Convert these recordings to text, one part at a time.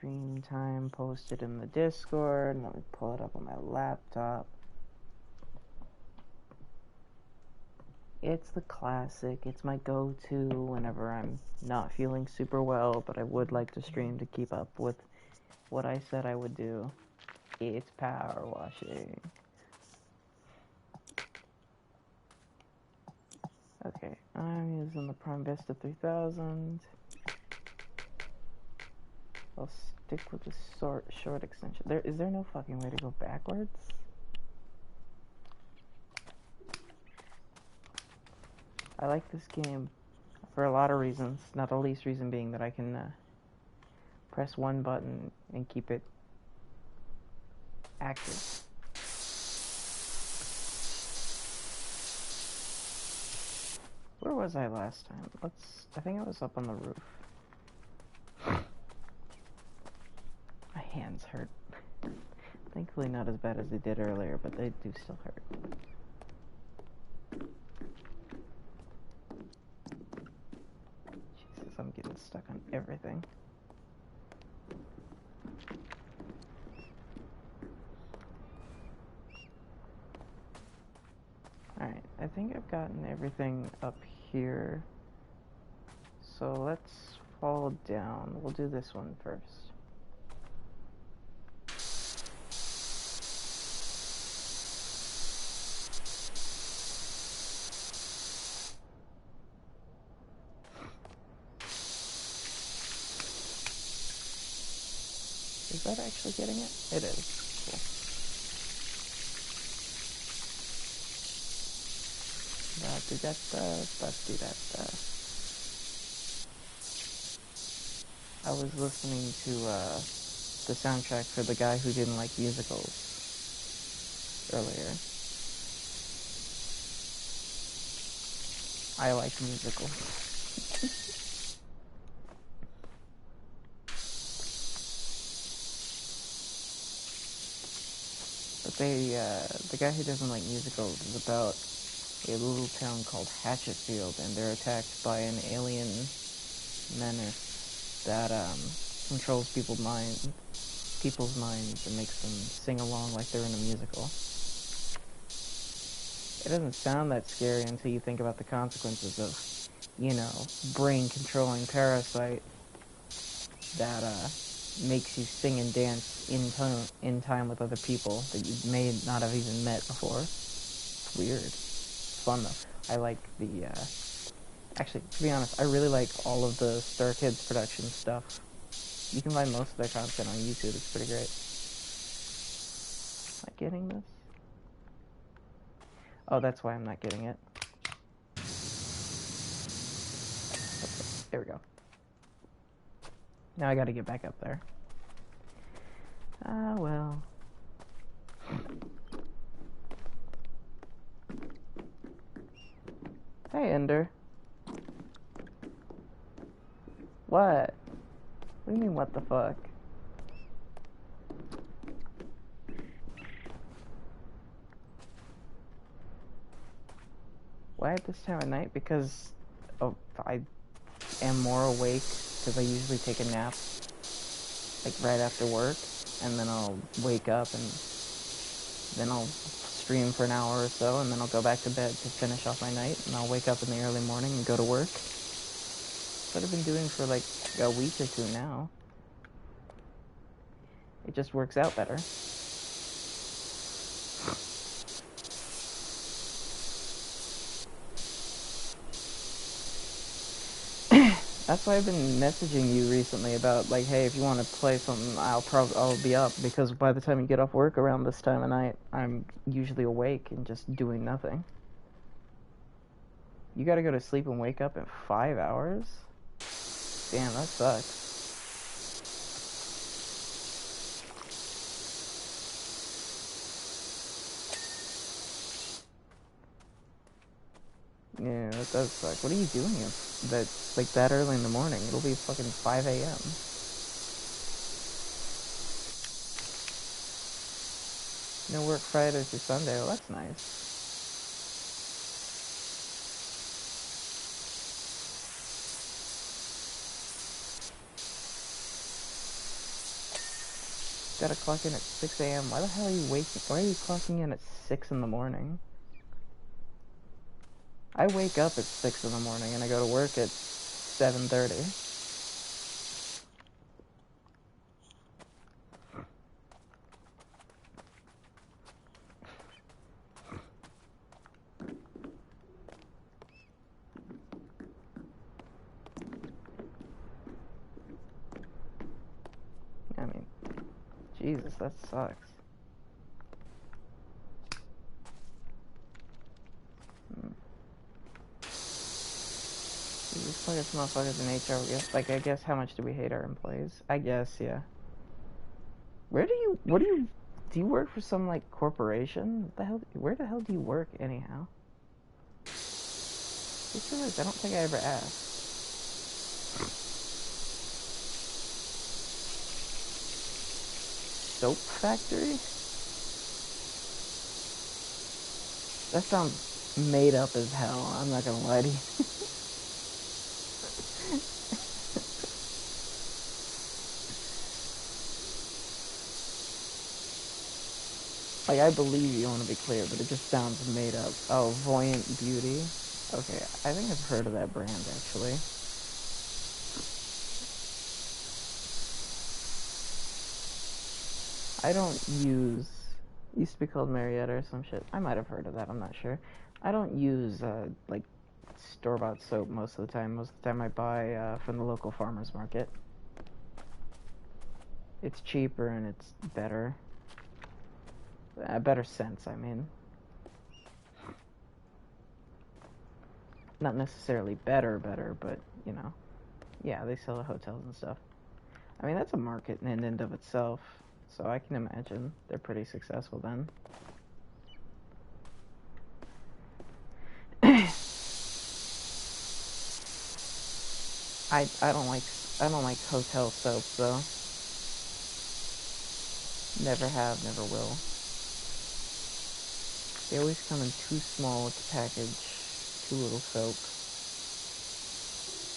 stream time posted in the Discord. Let me pull it up on my laptop. It's the classic. It's my go-to whenever I'm not feeling super well, but I would like to stream to keep up with what I said I would do. It's power washing. Okay, I'm using the Prime Vista 3000. I'll stick with the short extension. Is there no fucking way to go backwards? I like this game for a lot of reasons, not the least reason being that I can press one button and keep it active. Where was I last time? I think I was up on the roof. My hands hurt. Thankfully not as bad as they did earlier, but they do still hurt. Jesus, I'm getting stuck on everything. Alright, I think I've gotten everything up here. So let's fall down. We'll do this one first. Is that actually getting it? It is. Cool. I was listening to the soundtrack for the guy who didn't like musicals earlier. I like musicals. But the guy who doesn't like musicals is about a little town called Hatchetfield, and they're attacked by an alien menace that controls people's minds and makes them sing along like they're in a musical. It doesn't sound that scary until you think about the consequences of, brain-controlling parasite that makes you sing and dance in time with other people that you may not have even met before. It's weird. It's fun though. I like the actually, to be honest, I really like all of the Star Kids production stuff. You can find most of their content on YouTube. It's pretty great. Am I getting this? Oh, that's why I'm not getting it. There we go. Now I gotta get back up there. Ah, well. Hey, Ender. What? What do you mean, what the fuck? Why at this time of night? Because I am more awake because I usually take a nap like right after work, and then I'll wake up and then I'll stream for an hour or so, and then I'll go back to bed to finish off my night, and I'll wake up in the early morning and go to work. That's what I've been doing for like a week or two now. It just works out better. That's why I've been messaging you recently about, like, hey, if you want to play something, I'll be up, because by the time you get off work around this time of night, I'm usually awake and just doing nothing. You gotta go to sleep and wake up in 5 hours? Damn, that sucks. Yeah, that does suck. What are you doing that's like that early in the morning? It'll be fucking 5 a.m. No work Friday through Sunday. Well, that's nice. gotta clock in at 6 a.m. Why the hell are you waking? Why are you clocking in at 6 in the morning? I wake up at 6 in the morning and I go to work at 7:30. I mean, Jesus, that sucks. These fucking motherfuckers in HR, like, I guess how much do we hate our employees? I guess, yeah. What do you work for some, like, corporation? Where the hell do you work, anyhow? Just realized I don't think I ever asked. Soap factory? That sounds made up as hell, I'm not gonna lie to you. Like, I believe you, want to be clear, but it just sounds made up. Oh, Voyant Beauty? Okay, I think I've heard of that brand, actually. I don't use... It used to be called Marietta or some shit. I might have heard of that, I'm not sure. I don't use, like, store-bought soap most of the time. Most of the time I buy from the local farmer's market. It's cheaper and it's better. Better sense, I mean. Not necessarily better, but, you know. Yeah, they sell at hotels and stuff. I mean, that's a market in and of itself, so I can imagine they're pretty successful then. I don't like hotel soap though. Never have, never will. They always come in too small a package, too little soap.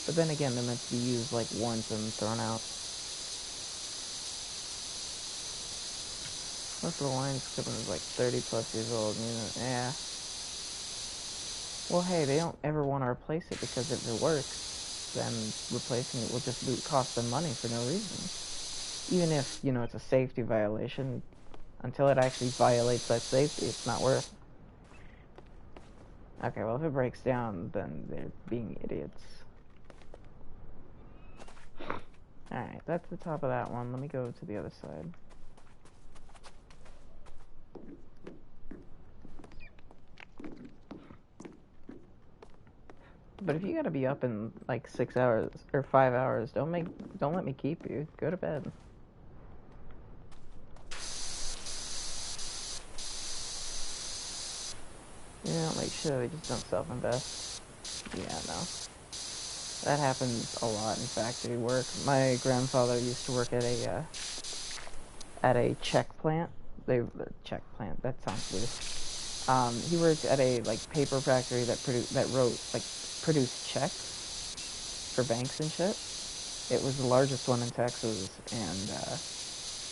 But then again, they're meant to be used like once and thrown out. Most of the line equipment is like 30 plus years old, and you know, yeah. Well, hey, they don't ever want to replace it because if it works, then replacing it will just cost them money for no reason. Even if, you know, it's a safety violation, until it actually violates that safety, it's not worth it. Okay, well, if it breaks down, then they're being idiots. Alright, that's the top of that one. Let me go to the other side. But if you gotta be up in like 6 hours or 5 hours, don't let me keep you. Go to bed. You don't make sure they just don't self-invest. Yeah, no. That happens a lot in factory work. My grandfather used to work at a check plant. Check plant. That sounds weird. He worked at a like paper factory that produced checks for banks and shit. It was the largest one in Texas, and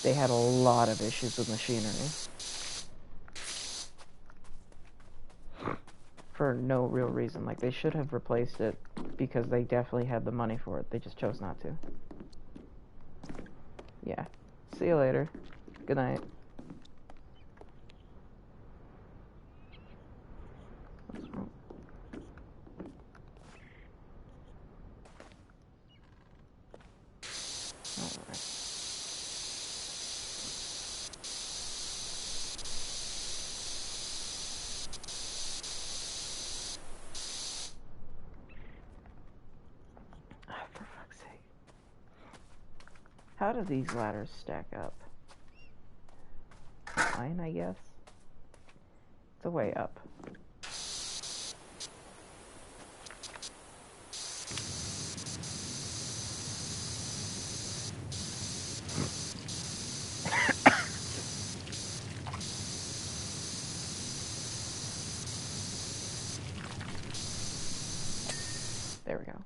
they had a lot of issues with machinery. For no real reason. Like, they should have replaced it because they definitely had the money for it. They just chose not to. Yeah. See you later. Good night. Alright. For fuck's sake. How do these ladders stack up? Fine, I guess. It's a way up. There we go.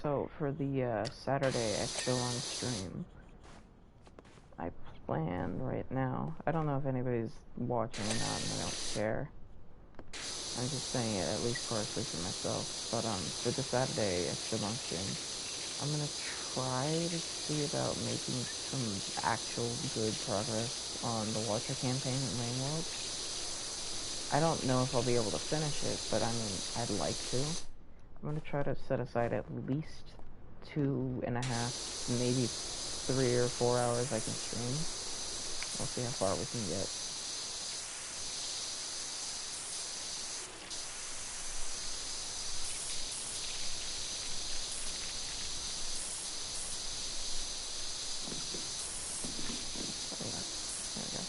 So for the Saturday extra long stream, I plan right now. I don't know if anybody's watching or not, and I don't care. I'm just saying it at least partially for myself. But for the Saturday extra long stream, I'm gonna try to see about making some actual good progress on the Watcher campaign in Lane World. I don't know if I'll be able to finish it, but I mean, I'd like to. I'm gonna try to set aside at least 2.5, maybe 3 or 4 hours I can stream. We'll see how far we can get. Oh yeah, there we go.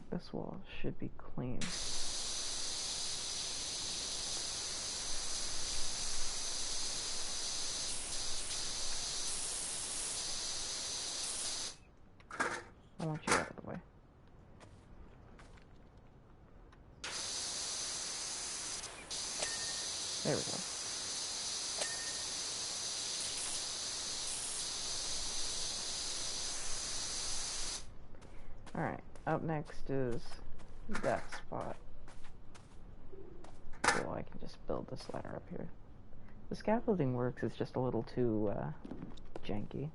This wall should be clean. I want you out of the way. There we go. Alright, up next is that spot. Cool, I can just build this ladder up here. The scaffolding works, it's just a little too janky.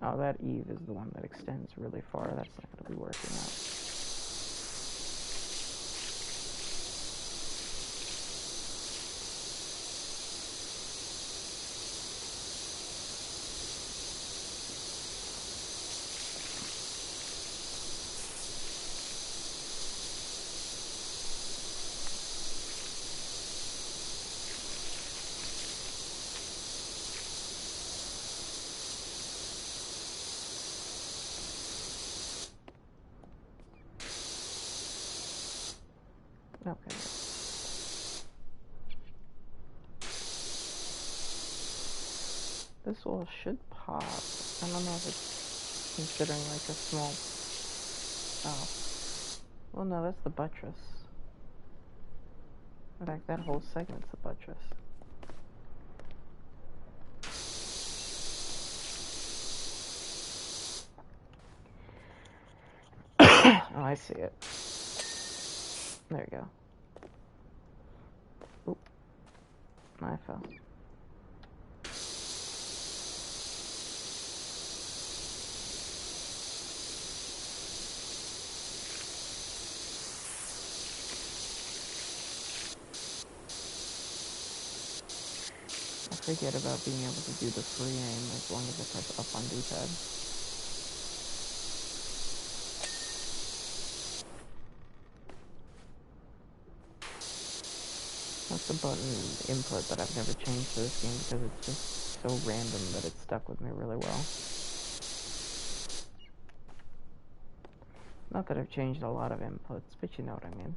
Oh, that eave is the one that extends really far. That's not going to be working out. Okay. This wall should pop. I don't know if it's considering like a small... Oh. Well, no, that's the buttress. In fact, that whole segment's the buttress. Oh, I see it. There you go. Oop. I fell. I forget about being able to do the free aim as long as I press up on D-pad. That's a button input that I've never changed for this game because it's just so random that it's stuck with me really well. Not that I've changed a lot of inputs, but you know what I mean.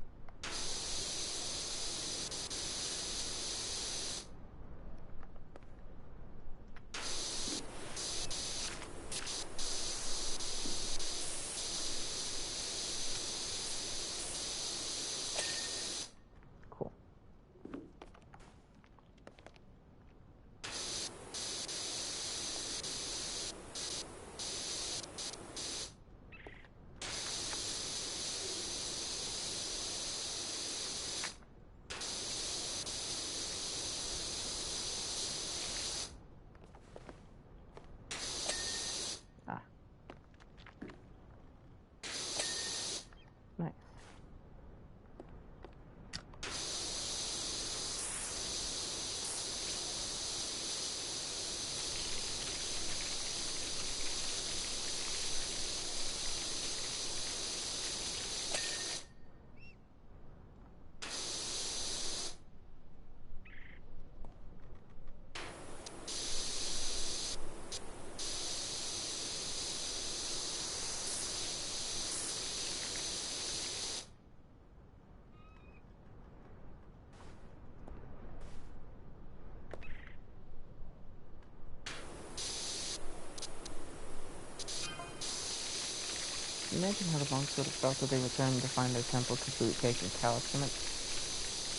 Imagine how the monks would have felt if they returned to find their temple completely caked in cow excrement.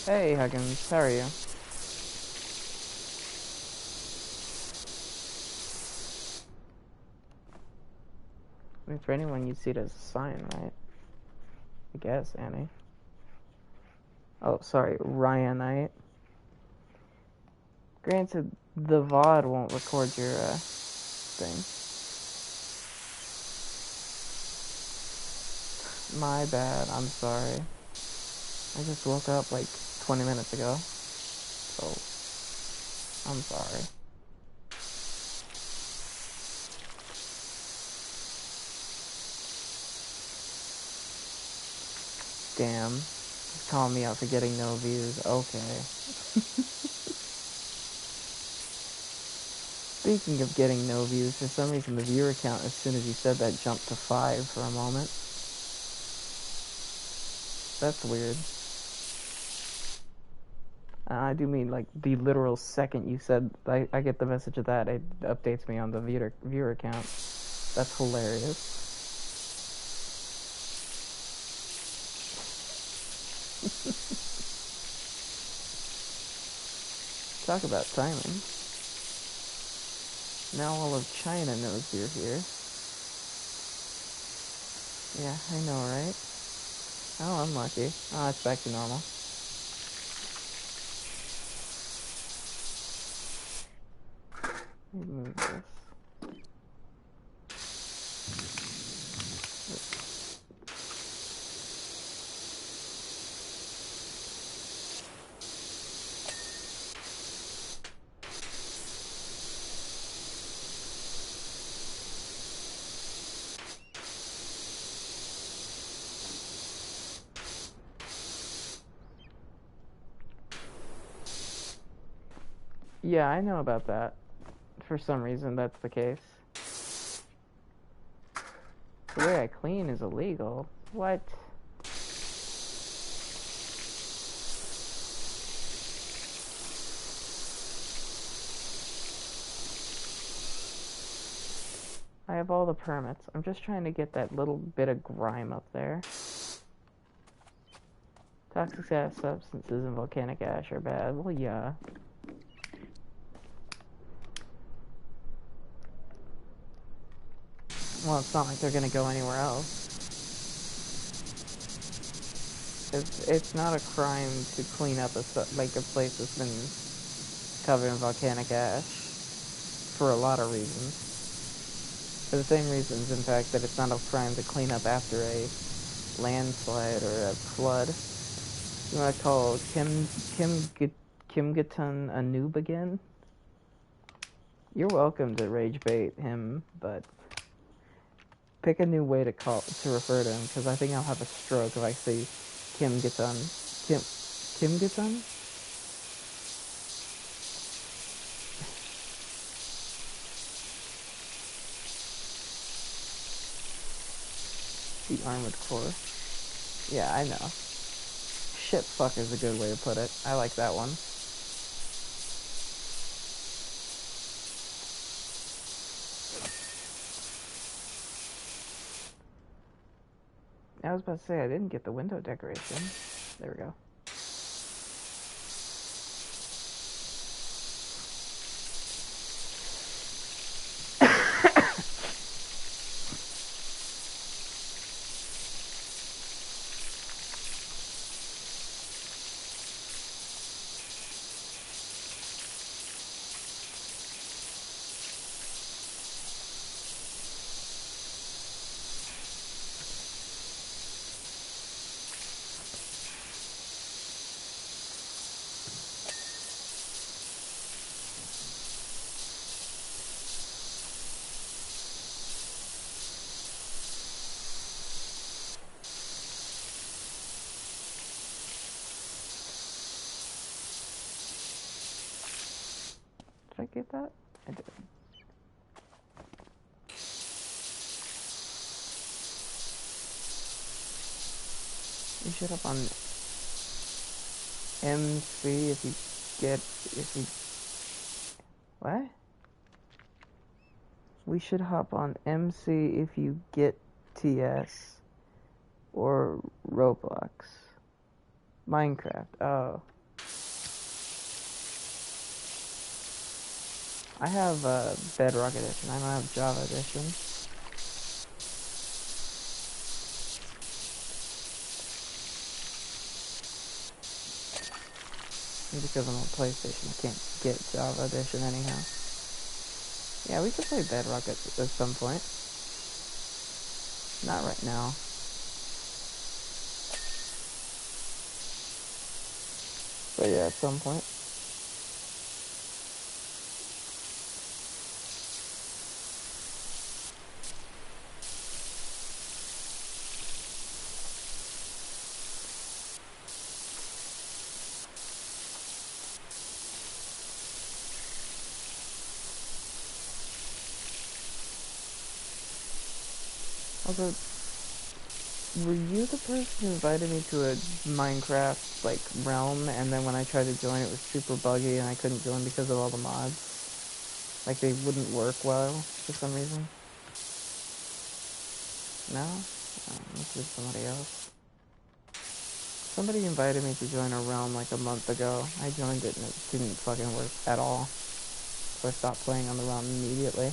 Hey, Huggins, how are you? I mean, for anyone, you'd see it as a sign, right? I guess, Annie. Oh, sorry, Ryanite. Granted, the VOD won't record your, thing. My bad, I'm sorry. I just woke up like 20 minutes ago, so I'm sorry. Damn. He's calling me out for getting no views. Okay. Speaking of getting no views, for some reason the viewer count as soon as you said that jumped to 5 for a moment. That's weird. I do mean like the literal second you said, I get the message of that, it updates me on the viewer count. That's hilarious. Talk about timing. Now all of China knows you're here. Yeah, I know, right? Oh, I'm lucky. Oh, it's back to normal. Let me move this. Yeah, I know about that. For some reason, that's the case. The way I clean is illegal. What? I have all the permits. I'm just trying to get that little bit of grime up there. Toxic gas substances and volcanic ash are bad. Well, yeah. Well, it's not like they're gonna go anywhere else. It's not a crime to clean up a place that's been covered in volcanic ash for a lot of reasons. For the same reasons, in fact, that it's not a crime to clean up after a landslide or a flood. You want to call Kimgaton a noob again? You're welcome to rage bait him, but pick a new way to refer to him, because I think I'll have a stroke if I see Kimgaton. Kimgaton? The Armored Core. Yeah, I know. Shit fuck is a good way to put it. I like that one. I was about to say I didn't get the window decoration. There we go. Did I get that? I did. You should up on MC if you what? We should hop on MC if you get TS or Roblox? Minecraft. Oh. I have Bedrock Edition. I don't have Java Edition. And because I'm on PlayStation, I can't get Java Edition anyhow. Yeah, we could play Bedrock at some point. Not right now. But yeah, at some point. Also, were you the person who invited me to a Minecraft, like, realm, and then when I tried to join it was super buggy and I couldn't join because of all the mods? Like, they wouldn't work well for some reason? No? Must be somebody else. Somebody invited me to join a realm like a month ago. I joined it and it didn't fucking work at all. So I stopped playing on the realm immediately.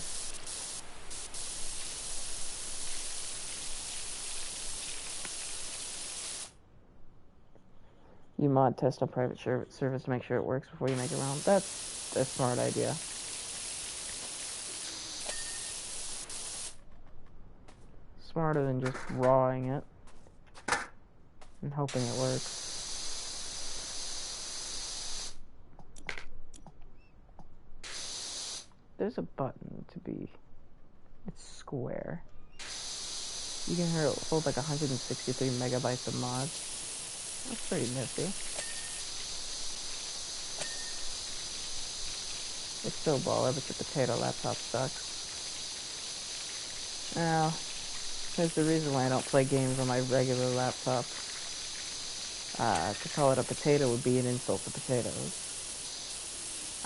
You mod test on private service to make sure it works before you make a realm. That's a smart idea. Smarter than just rawing it and hoping it works. There's a button to be... It's square. You can hold like 163 megabytes of mods. That's pretty nifty. It's still baller, but your potato laptop sucks. Now, there's the reason why I don't play games on my regular laptop. To call it a potato would be an insult to potatoes.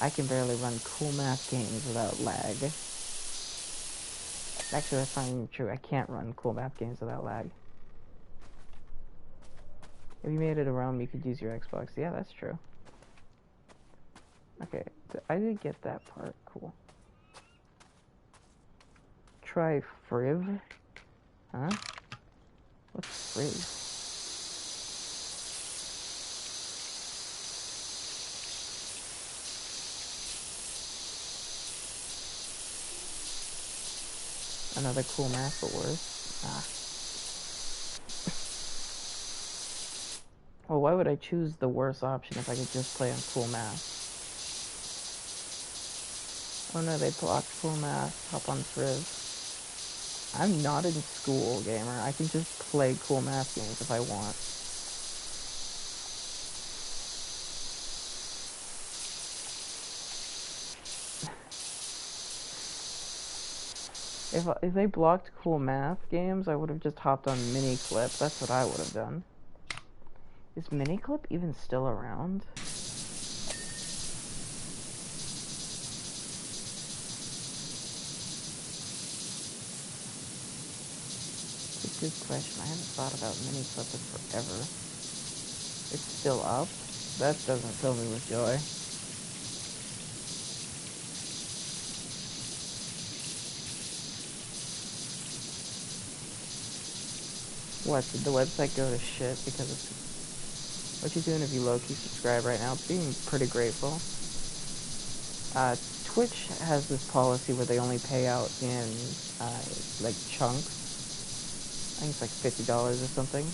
I can barely run cool math games without lag. Actually, that's not even true. I can't run cool math games without lag. If you made it a realm, you could use your Xbox. Yeah, that's true. Okay, I did get that part. Cool. Try Friv? Huh? What's Friv? Another cool math, but worse. Well, why would I choose the worse option if I could just play on cool math? Oh no, they blocked cool math. Hop on Friv. I'm not in school, gamer. I can just play cool math games if I want. If they blocked cool math games, I would have just hopped on Miniclip. That's what I would have done. Is Miniclip even still around? It's a good question. I haven't thought about Miniclip in forever. It's still up? That doesn't fill me with joy. What, did the website go to shit because of... What you doing if you low-key subscribe right now? Being pretty grateful. Twitch has this policy where they only pay out in, like, chunks. I think it's like $50 or something.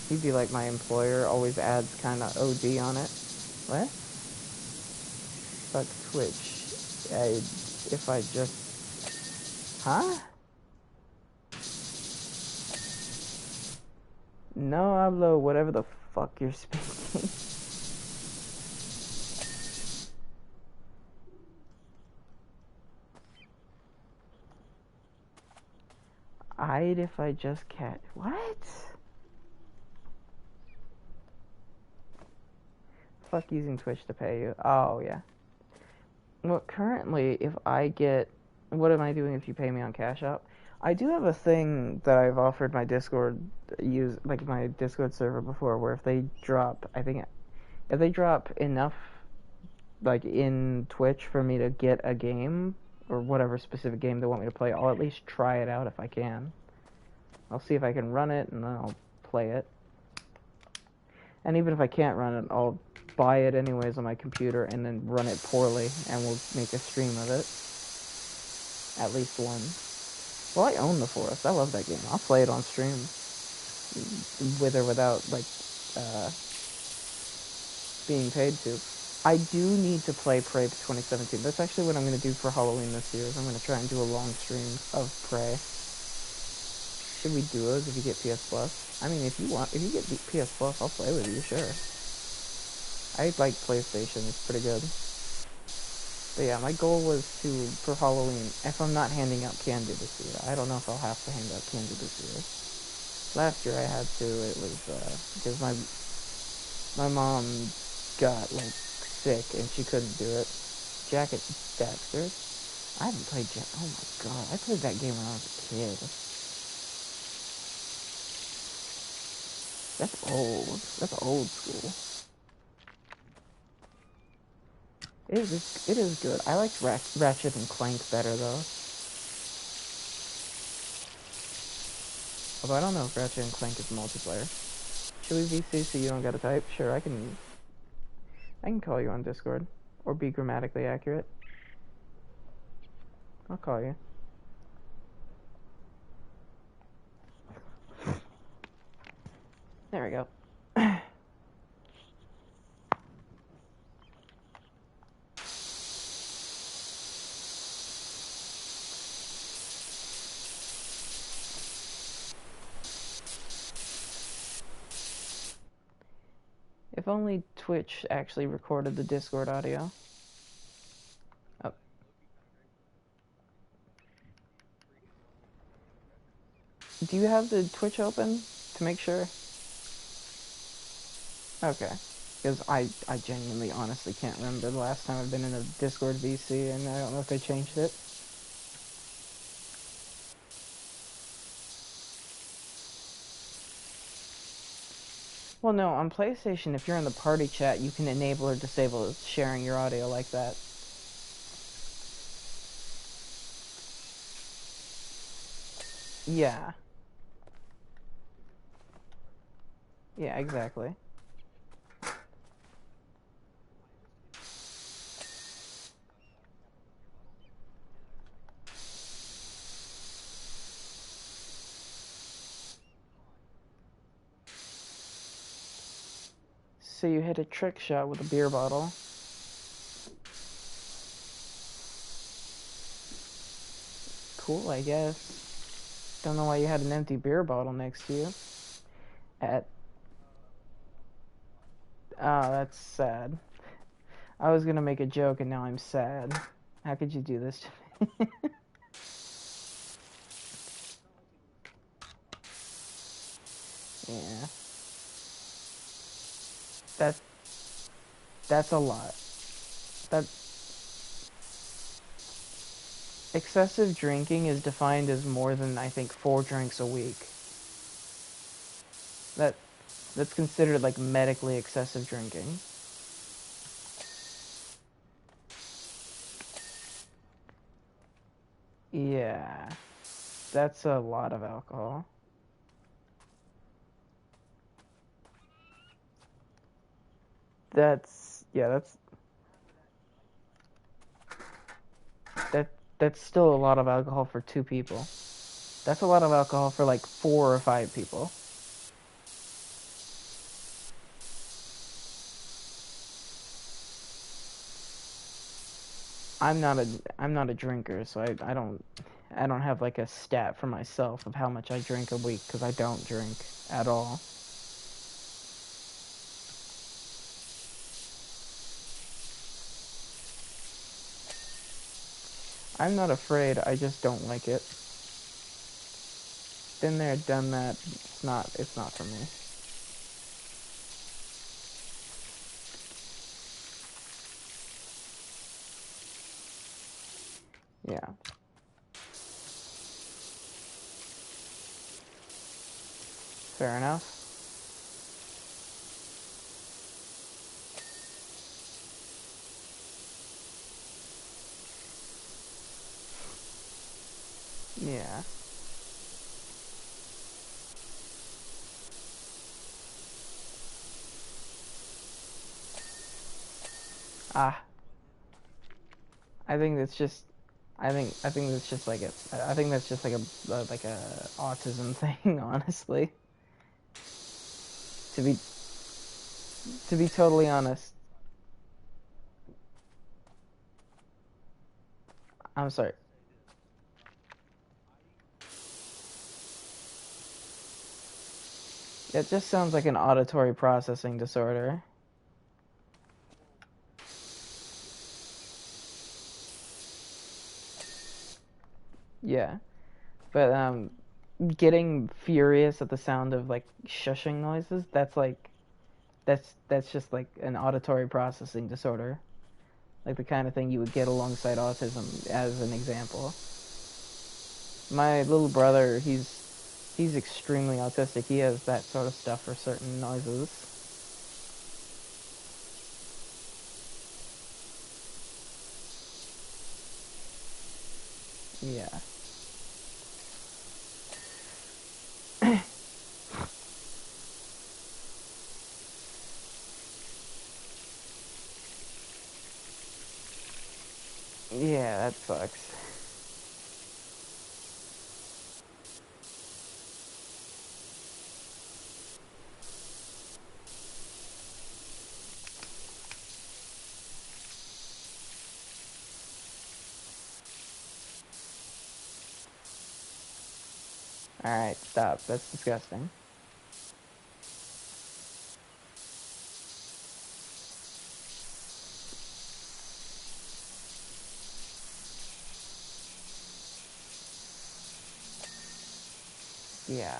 He'd be like my employer, always adds kind of OD on it. What? Fuck Twitch. If I just... Huh? No hablo whatever the fuck you're speaking. I'd if I just cat... What? Fuck using Twitch to pay you. Oh, yeah. Well, currently, if I get What am I doing if you pay me on Cash App? I do have a thing that I've offered my Discord like my Discord server before, where if they drop, if they drop enough, like in Twitch, for me to get a game or whatever specific game they want me to play, I'll at least try it out if I can. I'll see if I can run it, and then I'll play it. And even if I can't run it, I'll buy it anyways on my computer and then run it poorly, and we'll make a stream of it. At least one. Well, I own The Forest. I love that game. I'll play it on stream. With or without, like, being paid to. I do need to play Prey 2017. That's actually what I'm going to do for Halloween this year. Is I'm going to try and do a long stream of Prey. Should we do those if you get PS Plus? I mean, if you get PS Plus, I'll play with you, sure. I like PlayStation, it's pretty good. But yeah, my goal was to, for Halloween, if I'm not handing out candy this year, I don't know if I'll have to hand out candy this year. Last year I had to, it was, because my mom got, like, sick and she couldn't do it. Jak and Daxter? I haven't played Jak, oh my god, I played that game when I was a kid. That's old school. It is good. I liked Ratchet and Clank better, though. Although I don't know if Ratchet and Clank is multiplayer. Should we VC so you don't gotta type? Sure, I can call you on Discord. Or be grammatically accurate. I'll call you. There we go. If only Twitch actually recorded the Discord audio. Oh. Do you have the Twitch open to make sure? Okay. Because I genuinely, honestly can't remember the last time I've been in a Discord VC, and I don't know if they changed it. Well, no, on PlayStation, if you're in the party chat, you can enable or disable sharing your audio like that. Yeah. Yeah, exactly. So you hit a trick shot with a beer bottle. Cool, I guess. Don't know why you had an empty beer bottle next to you. Oh, that's sad. I was gonna make a joke and now I'm sad. How could you do this to me? Yeah. That's a lot. That excessive drinking is defined as more than, I think, 4 drinks a week. That's considered like medically excessive drinking. Yeah. That's a lot of alcohol. That's still a lot of alcohol for 2 people. That's a lot of alcohol for like 4 or 5 people. I'm not a drinker, so I don't have like a stat for myself of how much I drink a week, because I don't drink at all. I'm not afraid, I just don't like it. Been there, done that. It's not for me. Yeah. Fair enough. Yeah. Ah, I think that's just. I think that's just like a. I think that's just like a autism thing, honestly. To be to be totally honest, I'm sorry. It just sounds like an auditory processing disorder. Yeah, but getting furious at the sound of like shushing noises, that's just like an auditory processing disorder, like the kind of thing you would get alongside autism, as an example. My little brother, he's extremely autistic. He has that sort of stuff for certain noises. Yeah. Yeah, that sucks. Alright, stop. That's disgusting. Yeah.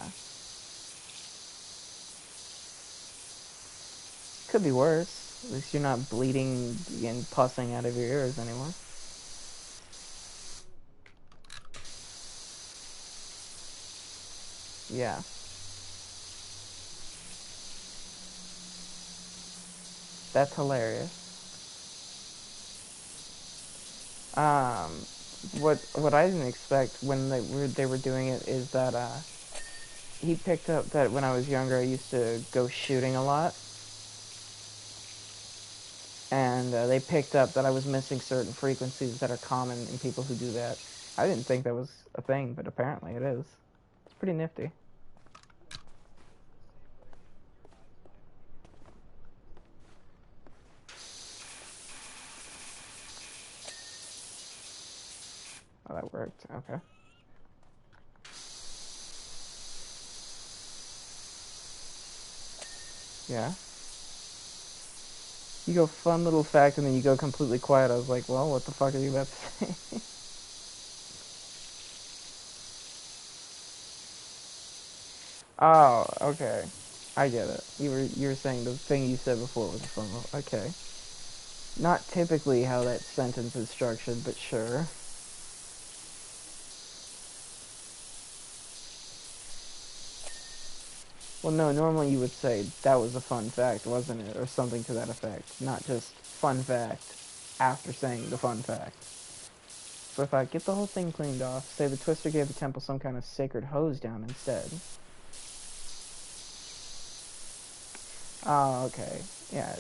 Could be worse. At least you're not bleeding and pussing out of your ears anymore. Yeah. That's hilarious. Um, what I didn't expect when they were doing it is that he picked up that when I was younger I used to go shooting a lot, and they picked up that I was missing certain frequencies that are common in people who do that. I didn't think that was a thing, but apparently it is. It's pretty nifty. Oh, that worked. Okay. Yeah. You go fun little fact, and then you go completely quiet. I was like, well, what the fuck are you about to say? Oh, okay. I get it. You were saying the thing you said before was a fun little. Okay. Not typically how that sentence is structured, but sure. Well, no, normally you would say that was a fun fact, wasn't it? Or something to that effect. Not just fun fact after saying the fun fact. So if I get the whole thing cleaned off, say the Twister gave the temple some kind of sacred hose down instead. Oh, okay. Yeah.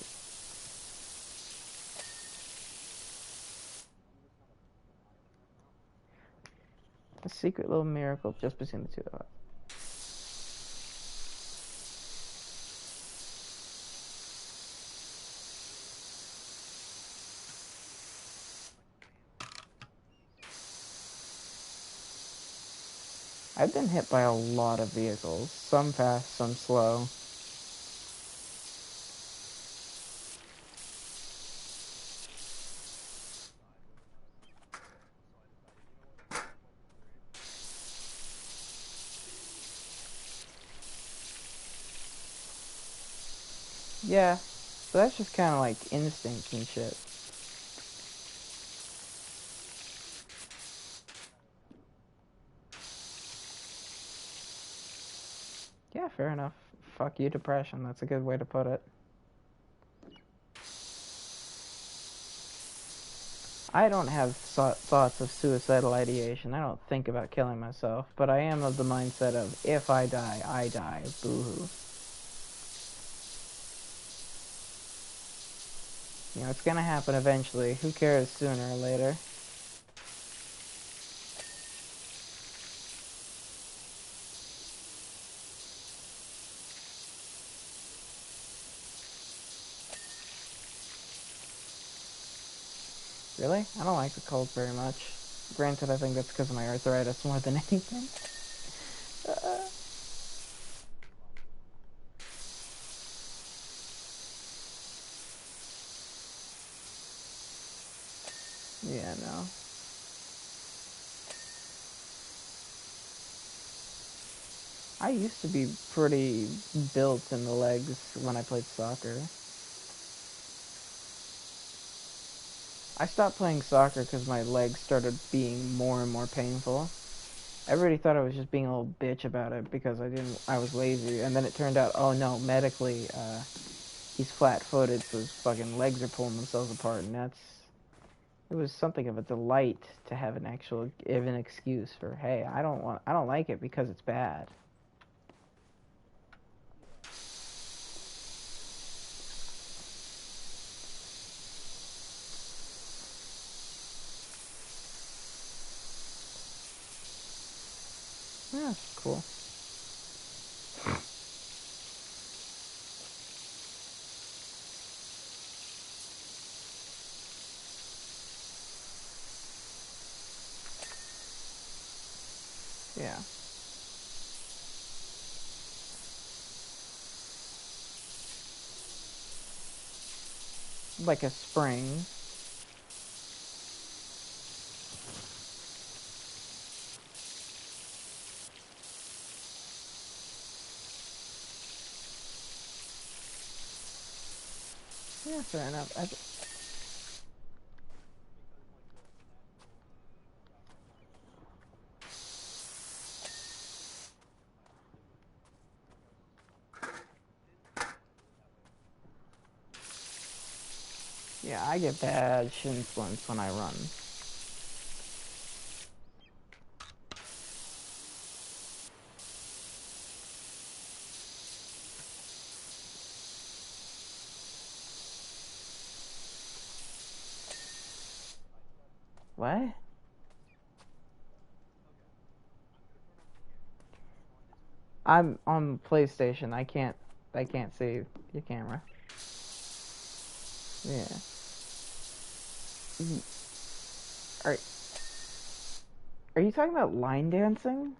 A secret little miracle just between the two of us. I've been hit by a lot of vehicles. Some fast, some slow. Yeah. So that's just kind of like instinct and shit. Yeah, fair enough. Fuck you, depression. That's a good way to put it. I don't have thoughts of suicidal ideation. I don't think about killing myself, but I am of the mindset of if I die, I die. Boo-hoo. You know, it's gonna happen eventually. Who cares, sooner or later? Really? I don't like the cold very much. Granted, I think that's because of my arthritis more than anything. Uh, yeah, no. I used to be pretty built in the legs when I played soccer. I stopped playing soccer because my legs started being more and more painful. Everybody thought I was just being a little bitch about it because I was lazy, and then it turned out, oh no, medically, he's flat-footed, so his fucking legs are pulling themselves apart, and it was something of a delight to have an excuse for, hey, I don't like it because it's bad. Yeah, cool. Yeah. Like a spring. Yeah, fair enough. Yeah, I get bad shin splints when I run. What? I'm on PlayStation. I can't see your camera. Yeah. Are are you talking about line dancing?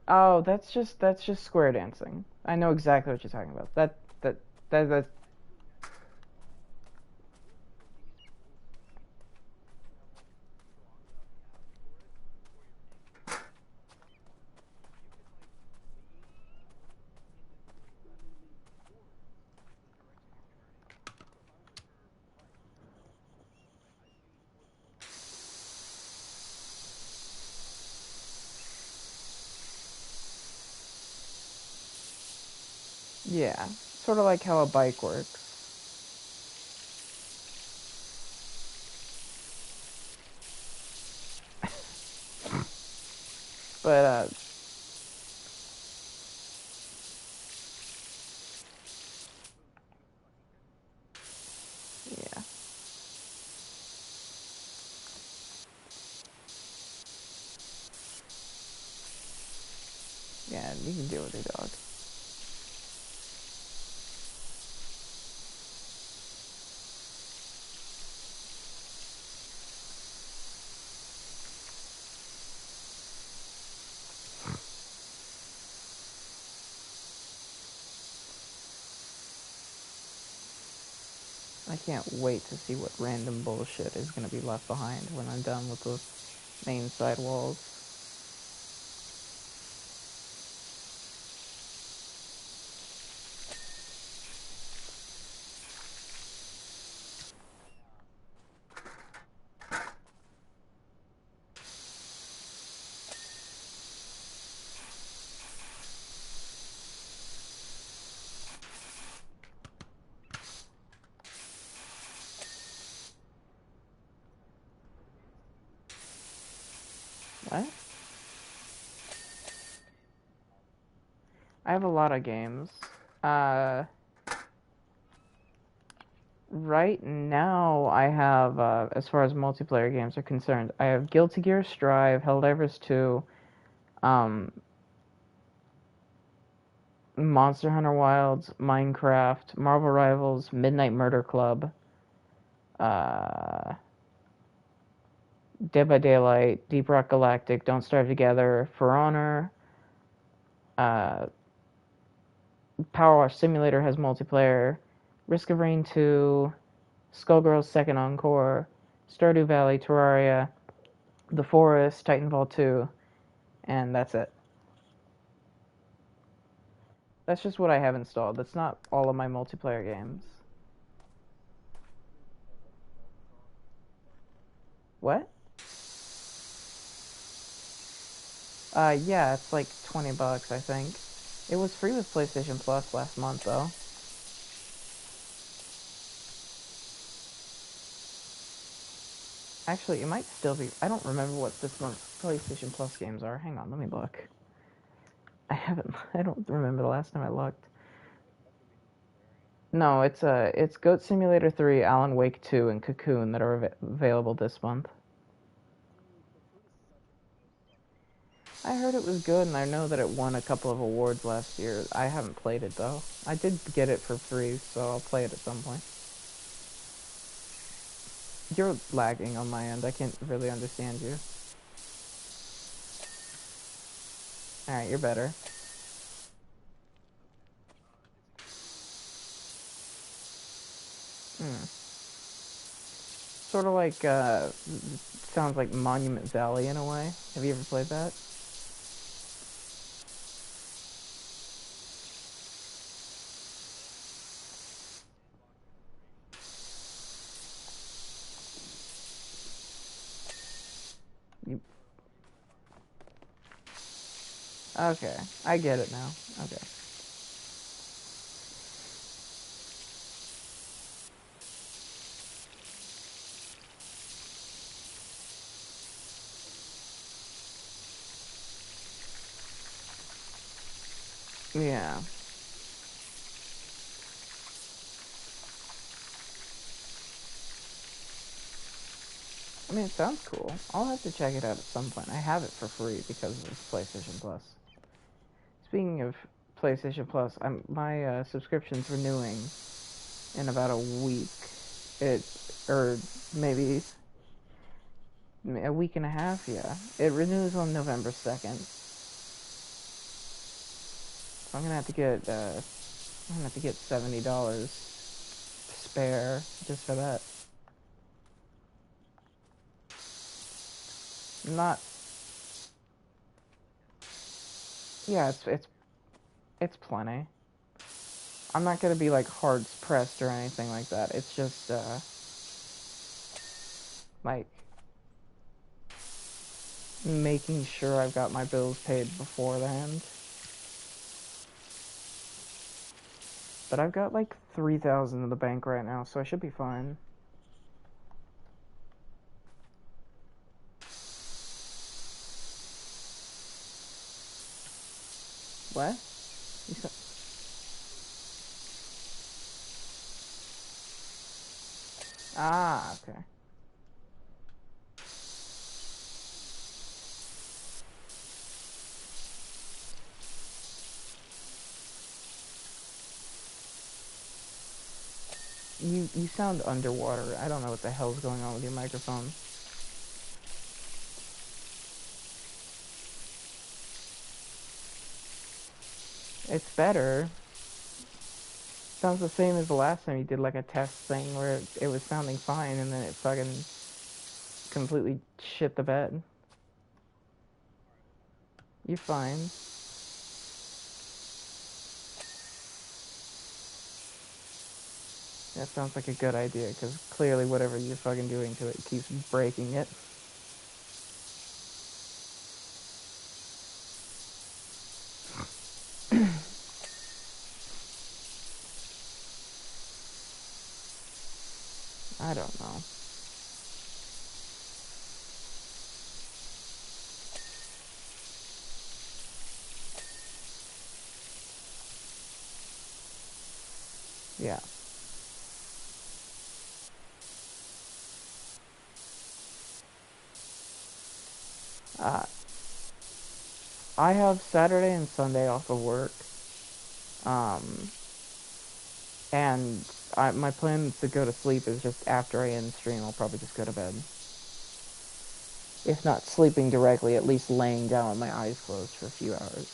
Oh, that's just square dancing. I know exactly what you're talking about. That that yeah, sort of like how a bike works. But yeah, yeah, you can deal with your dog. I can't wait to see what random bullshit is gonna be left behind when I'm done with the main side walls. What? I have a lot of games. Uh, right now I have, as far as multiplayer games are concerned, I have Guilty Gear Strive, Helldivers 2, um, Monster Hunter Wilds, Minecraft, Marvel Rivals, Midnight Murder Club, uh, Dead by Daylight, Deep Rock Galactic, Don't Starve Together, For Honor, uh, Power Wash Simulator has multiplayer, Risk of Rain 2, Skullgirls Second Encore, Stardew Valley, Terraria, The Forest, Titanfall 2, and that's it. That's just what I have installed. That's not all of my multiplayer games. What? Yeah, it's like $20, I think. It was free with PlayStation Plus last month, though. Actually, it might still be. I don't remember what this month's PlayStation Plus games are. Hang on, let me look. I haven't. I don't remember the last time I looked. No, it's Goat Simulator 3, Alan Wake 2, and Cocoon that are available this month. I heard it was good, and I know that it won a couple of awards last year. I haven't played it though. I did get it for free, so I'll play it at some point. You're lagging on my end. I can't really understand you. Alright, you're better. Hmm. Sort of like, sounds like Monument Valley in a way. Have you ever played that? You... Okay, I get it now. Okay. Yeah. I mean, it sounds cool. I'll have to check it out at some point. I have it for free because of PlayStation Plus. Speaking of PlayStation Plus, my subscription's renewing in about a week. It or maybe a week and a half. Yeah, it renews on November 2nd. So I'm gonna have to get $70 to spare just for that. Not. Yeah, it's plenty. I'm not gonna be like hard pressed or anything like that. It's just like making sure I've got my bills paid beforehand. But I've got like 3,000 in the bank right now, so I should be fine. What? You said... Ah, okay. You sound underwater. I don't know what the hell's going on with your microphone. It's better. Sounds the same as the last time you did like a test thing where it was sounding fine and then it fucking completely shit the bed. You're fine. That sounds like a good idea, because clearly whatever you're fucking doing to it keeps breaking it. I don't know. Yeah. Uh, I have Saturday and Sunday off of work. Um, and my plan to go to sleep is just after I end stream, I'll probably just go to bed. If not sleeping directly, at least laying down with my eyes closed for a few hours.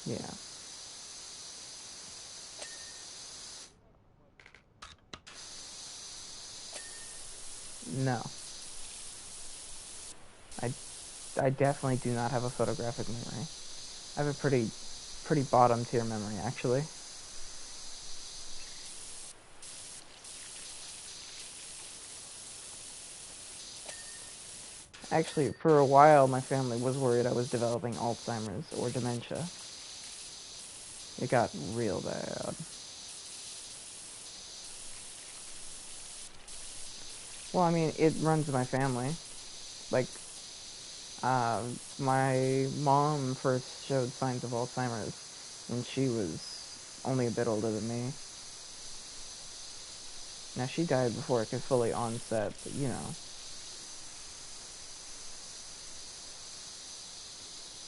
Yeah. No. I, I definitely do not have a photographic memory. I have a pretty bottom tier memory, actually. Actually, for a while, my family was worried I was developing Alzheimer's or dementia. It got real bad. Well, I mean, it runs in my family. Like, uh, my mom first showed signs of Alzheimer's when she was only a bit older than me. Now, she died before it could fully onset, but you know.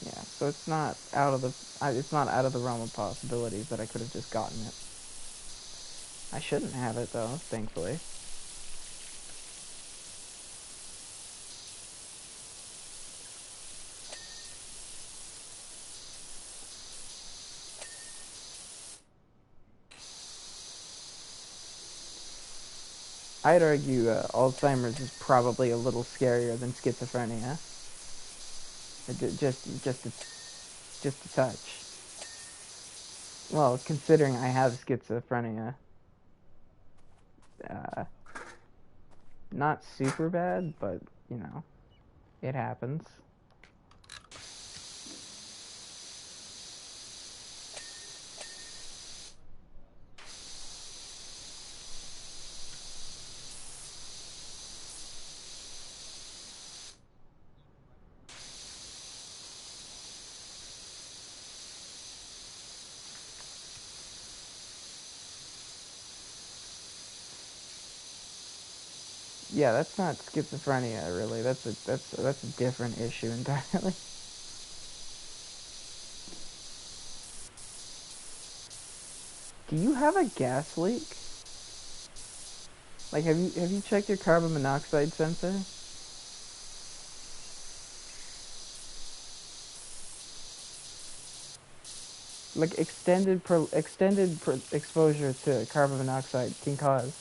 Yeah, so it's not out of the realm of possibilities that I could have just gotten it. I shouldn't have it though, thankfully. I'd argue Alzheimer's is probably a little scarier than schizophrenia. Just a touch. Well, considering I have schizophrenia, uh, not super bad, but you know, it happens. Yeah, that's not schizophrenia, really. That's a different issue entirely. Do you have a gas leak? Like, have you checked your carbon monoxide sensor? Like, exposure to carbon monoxide can cause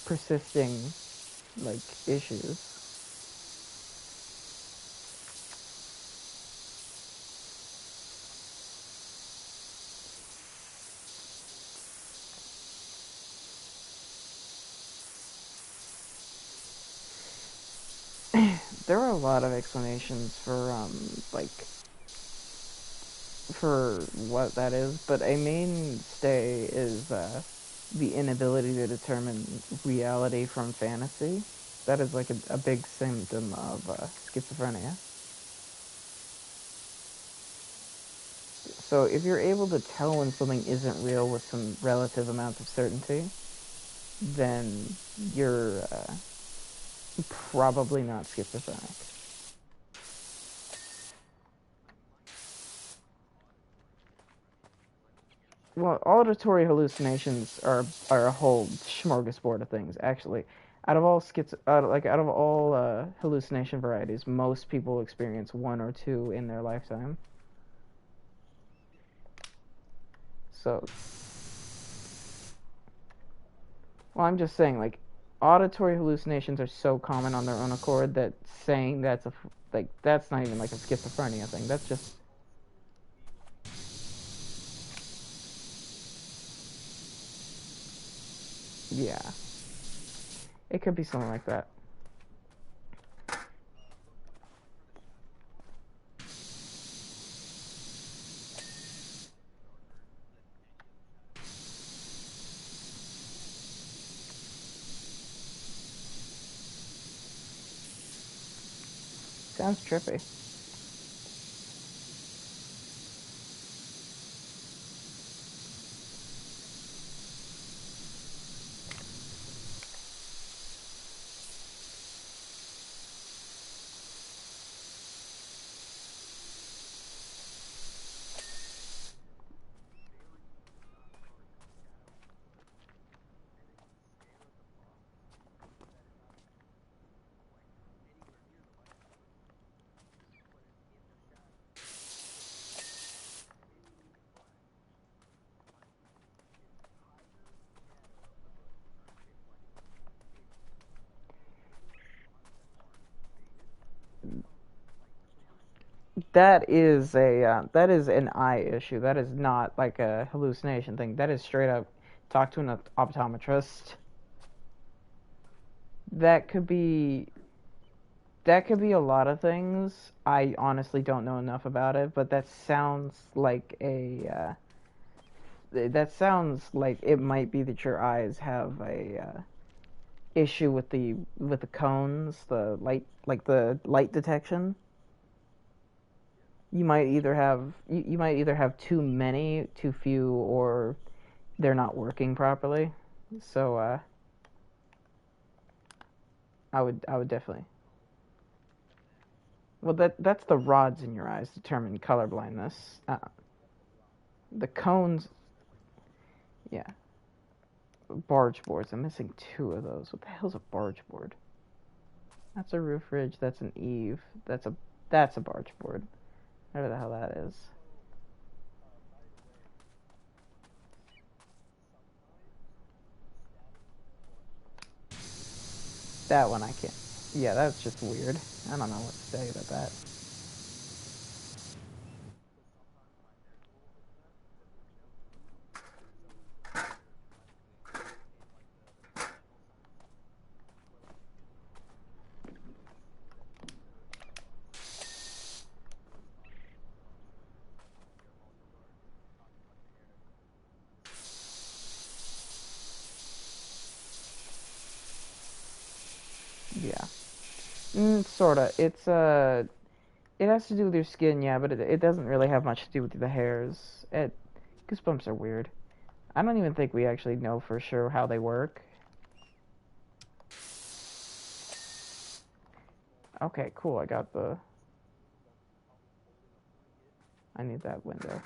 persisting like issues. There are a lot of explanations for for what that is, but a mainstay is the inability to determine reality from fantasy. That is like a big symptom of schizophrenia. So if you're able to tell when something isn't real with some relative amount of certainty, then you're probably not schizophrenic. Well, auditory hallucinations are a whole smorgasbord of things. Actually, out of all hallucination varieties, most people experience one or two in their lifetime. So, well, I'm just saying, like, auditory hallucinations are so common on their own accord that saying that's not even like a schizophrenia thing. That's just yeah, it could be something like that. Sounds trippy. that is an eye issue. That is not like a hallucination thing. That is straight up talk to an optometrist. That could be that could be a lot of things. I honestly don't know enough about it, but that sounds like it might be that your eyes have a issue with the cones, the light, like the light detection. You might either have too many, too few, or they're not working properly. So I would definitely. Well, that's the rods in your eyes determine color blindness. The cones, yeah, barge boards. I'm missing two of those. What the hell's a barge board? That's a roof ridge. That's an eave. That's a barge board. Whatever the hell that is. That one I can't. Yeah, that's just weird. I don't know what to tell you about that. Yeah. Sorta. It has to do with your skin, yeah, but it doesn't really have much to do with the hairs. Goosebumps are weird. I don't even think we actually know for sure how they work. Okay, cool. I need that window.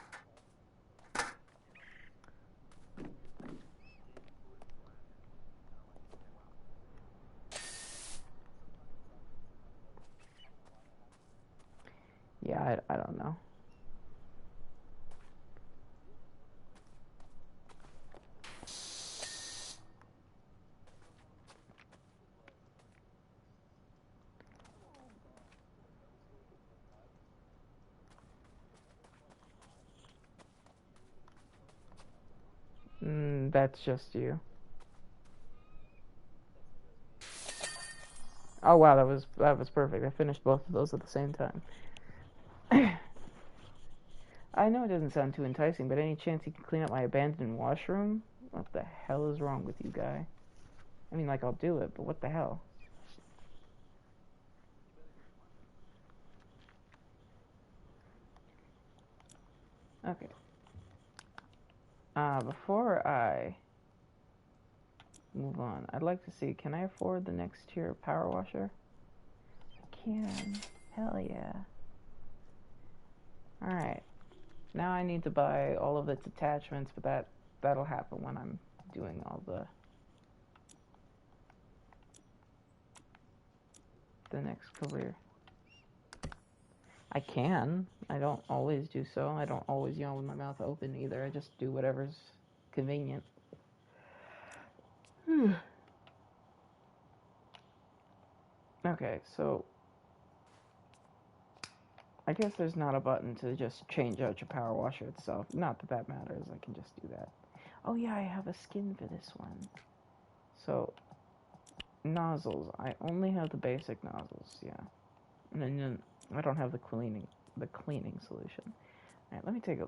Yeah, I don't know. That's just you. Oh wow, that was perfect. I finished both of those at the same time. I know it doesn't sound too enticing, but any chance you can clean up my abandoned washroom? What the hell is wrong with you, guy? I mean, like, I'll do it, but what the hell? Okay. Before I move on, I'd like to see, can I afford the next tier power washer? I can. Hell yeah. Alright. Now I need to buy all of its attachments, but that'll happen when I'm doing all the next career. I can. I don't always do so. I don't always yawn with my mouth open either. I just do whatever's convenient. Okay, so I guess there's not a button to just change out your power washer itself. Not that that matters. I can just do that. Oh yeah, I have a skin for this one. So nozzles. I only have the basic nozzles. Yeah, and then I don't have the cleaning solution. All right, let me take a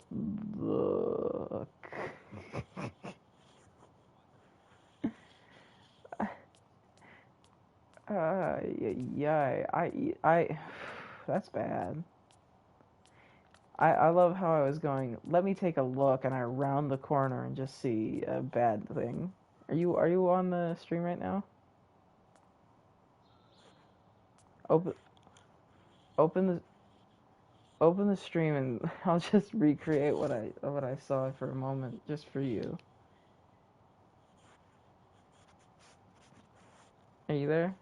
look. Yeah, that's bad. I love how I was going. Let me take a look, and I round the corner and just see a bad thing. Are you on the stream right now? Open open the open the stream, and I'll just recreate what I saw for a moment, just for you. Are you there?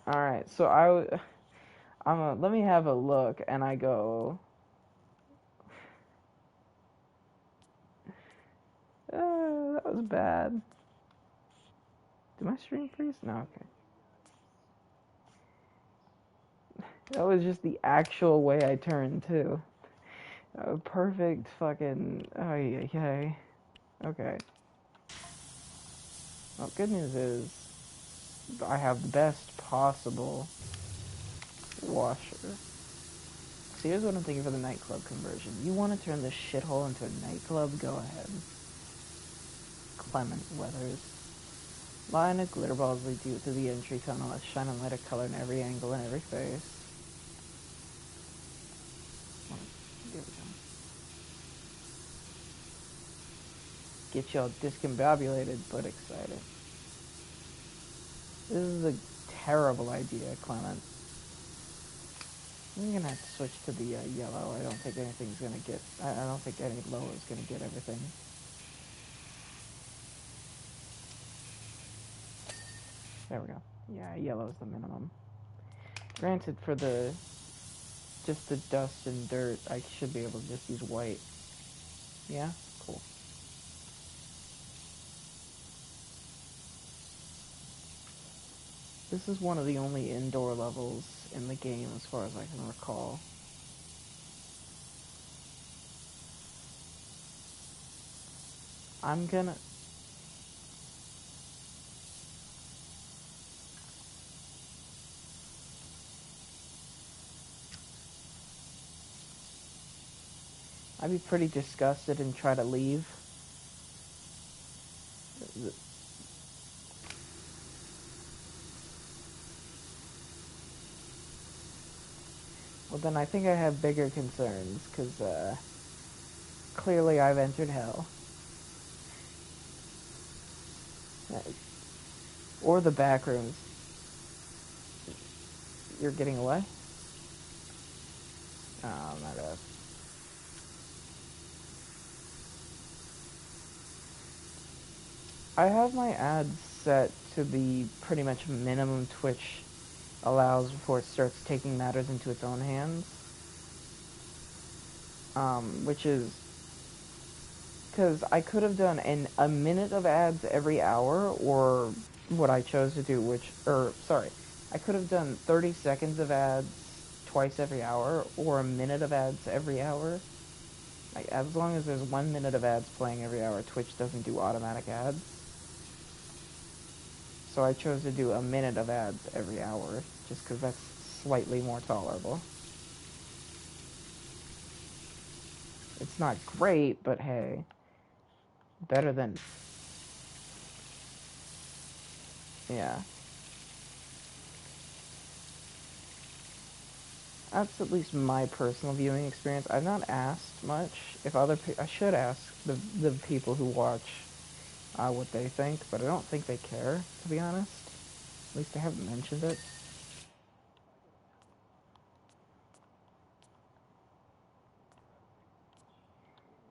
All right. So let me have a look, and I go. That was bad. Did my stream freeze? No. Okay. That was just the actual way I turned, too. Perfect fucking... Oh, yeah. Okay. Well, good news is I have the best possible washer. So here's what I'm thinking for the nightclub conversion. You want to turn this shithole into a nightclub? Go ahead. Clement Weathers. Line of glitter balls lead you through the entry tunnel that shine a light of color in every angle and every face. There we go. Get y'all discombobulated but excited. This is a terrible idea, Clement. I'm gonna have to switch to the yellow. I don't think anything's gonna get... I don't think any lower is gonna get everything. There we go. Yeah, yellow is the minimum. Granted, for the... just the dust and dirt, I should be able to just use white. Yeah? Cool. This is one of the only indoor levels in the game as far as I can recall. I'm gonna... I'd be pretty disgusted and try to leave. Well, then I think I have bigger concerns, because, clearly I've entered hell. Or the back rooms. You're getting away? Oh, my God. I have my ads set to the pretty much minimum Twitch allows before it starts taking matters into its own hands. Which is... because I could have done a minute of ads every hour, or what I chose to do, I could have done 30 seconds of ads twice every hour, or a minute of ads every hour. Like, as long as there's 1 minute of ads playing every hour, Twitch doesn't do automatic ads. So I chose to do a minute of ads every hour, just because that's slightly more tolerable. It's not great, but hey, better than... yeah. That's at least my personal viewing experience. I've not asked much. If I should ask the people who watch what they think, but I don't think they care, to be honest. At least they haven't mentioned it.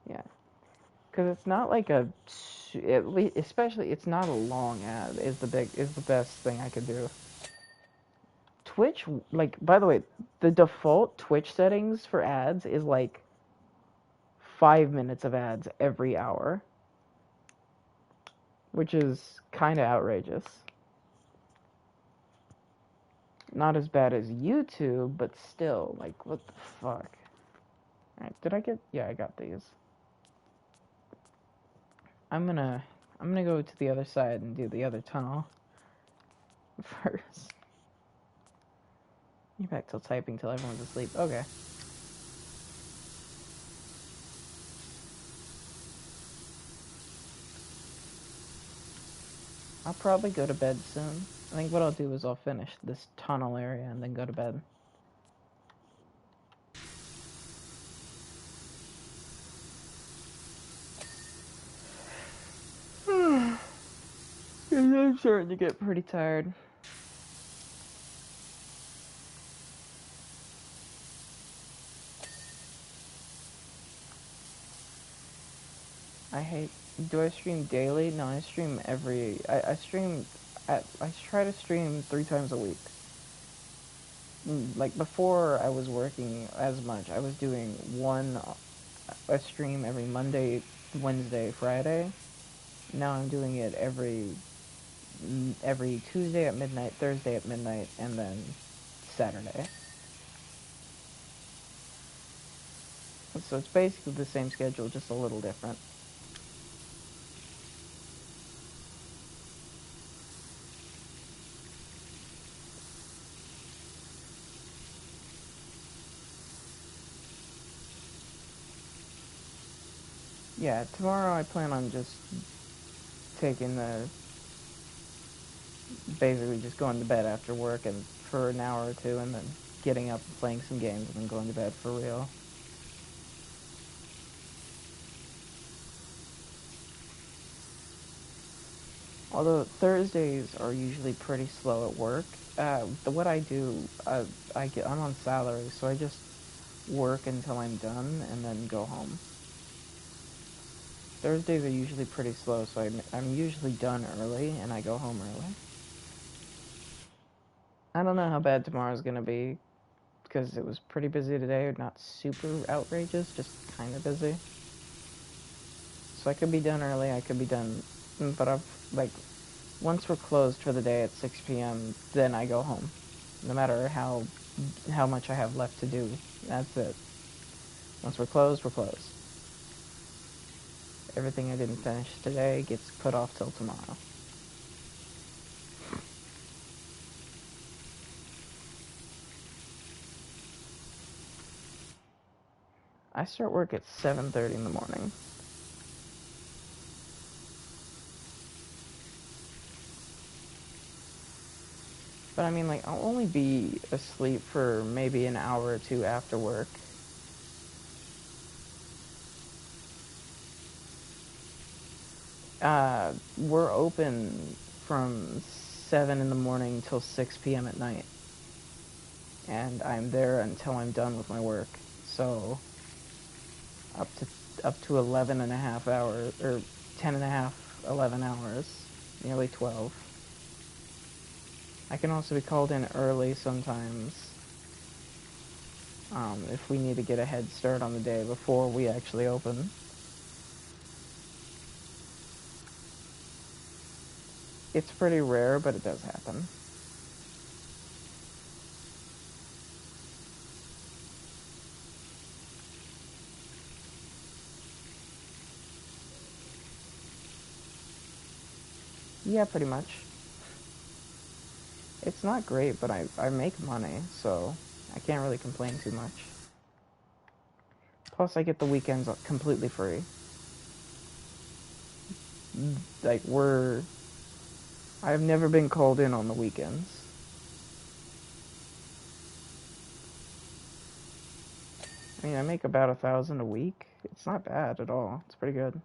Yeah, because it's not like at least, especially, it's not a long ad. Is the best thing I could do. Twitch, like, by the way, the default Twitch settings for ads is like 5 minutes of ads every hour, which is kind of outrageous. Not as bad as YouTube, but still, like, what the fuck? Alright, did I get... yeah, I got these. I'm gonna go to the other side and do the other tunnel first. You're back till typing till everyone's asleep. Okay. I'll probably go to bed soon. I think what I'll do is I'll finish this tunnel area and then go to bed. I'm starting to get pretty tired. Do I stream daily? No, I stream I try to stream 3 times a week. Like, before I was working as much, I was doing a stream every Monday, Wednesday, Friday. Now I'm doing it every Tuesday at midnight, Thursday at midnight, and then Saturday. So it's basically the same schedule, just a little different. Yeah, tomorrow I plan on just taking the basically just going to bed after work and for an hour or two, and then getting up and playing some games, and then going to bed for real. Although Thursdays are usually pretty slow at work. What I do, I'm on salary, so I just work until I'm done and then go home. Thursdays are usually pretty slow, so I'm usually done early and I go home early. I don't know how bad tomorrow's gonna be because it was pretty busy today. Not super outrageous, just kind of busy. So I could be done early. I could be done, but like once we're closed for the day at 6 p.m., then I go home. No matter how much I have left to do, that's it. Once we're closed, we're closed. Everything I didn't finish today gets put off till tomorrow. I start work at 7:30 in the morning. But I mean, like, I'll only be asleep for maybe an hour or two after work. We're open from 7 in the morning till 6 p.m. at night. And I'm there until I'm done with my work. So, up to 11 and a half hours, or 10 and a half, 11 hours, nearly 12. I can also be called in early sometimes, if we need to get a head start on the day before we actually open. It's pretty rare, but it does happen. Yeah, pretty much. It's not great, but I make money, so I can't really complain too much. Plus, I get the weekends completely free. Like, I've never been called in on the weekends. I mean, I make about 1,000 a week. It's not bad at all. It's pretty good.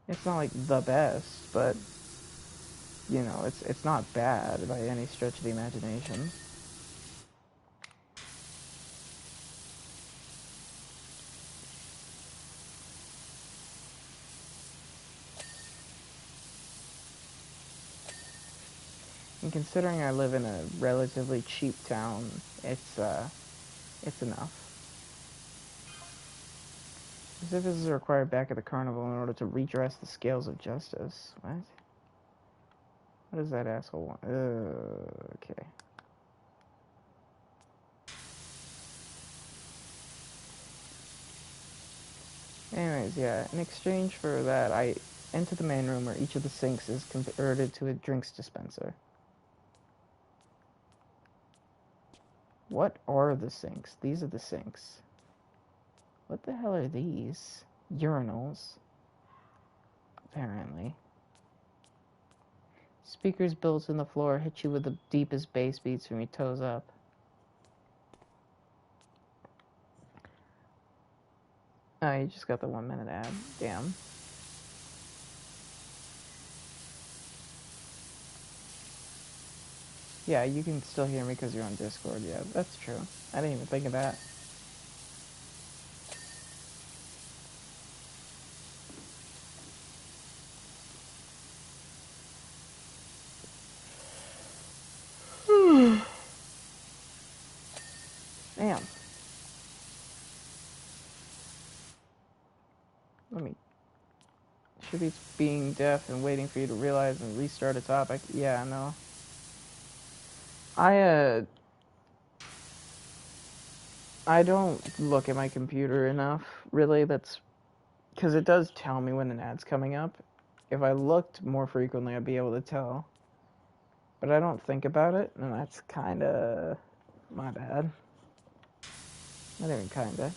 It's not like the best, but you know, it's not bad by any stretch of the imagination. And considering I live in a relatively cheap town, it's enough. Specifics are required back at the carnival in order to redress the scales of justice. What? What does that asshole want? Okay. Anyways, yeah, in exchange for that, I enter the main room where each of the sinks is converted to a drinks dispenser. What are the sinks? These are the sinks. What the hell are these? Urinals. Apparently. Speakers built in the floor hit you with the deepest bass beats from your toes up. Oh, you just got the 1 minute ad. Damn. Yeah, you can still hear me because you're on Discord. Yeah, that's true. I didn't even think of that. Damn. Let me. Should be being deaf and waiting for you to realize and restart a topic. Yeah, I know. I I don't look at my computer enough, really. That's because it does tell me when an ad's coming up. If I looked more frequently, I'd be able to tell. But I don't think about it, and that's kind of my bad. Not even kind of.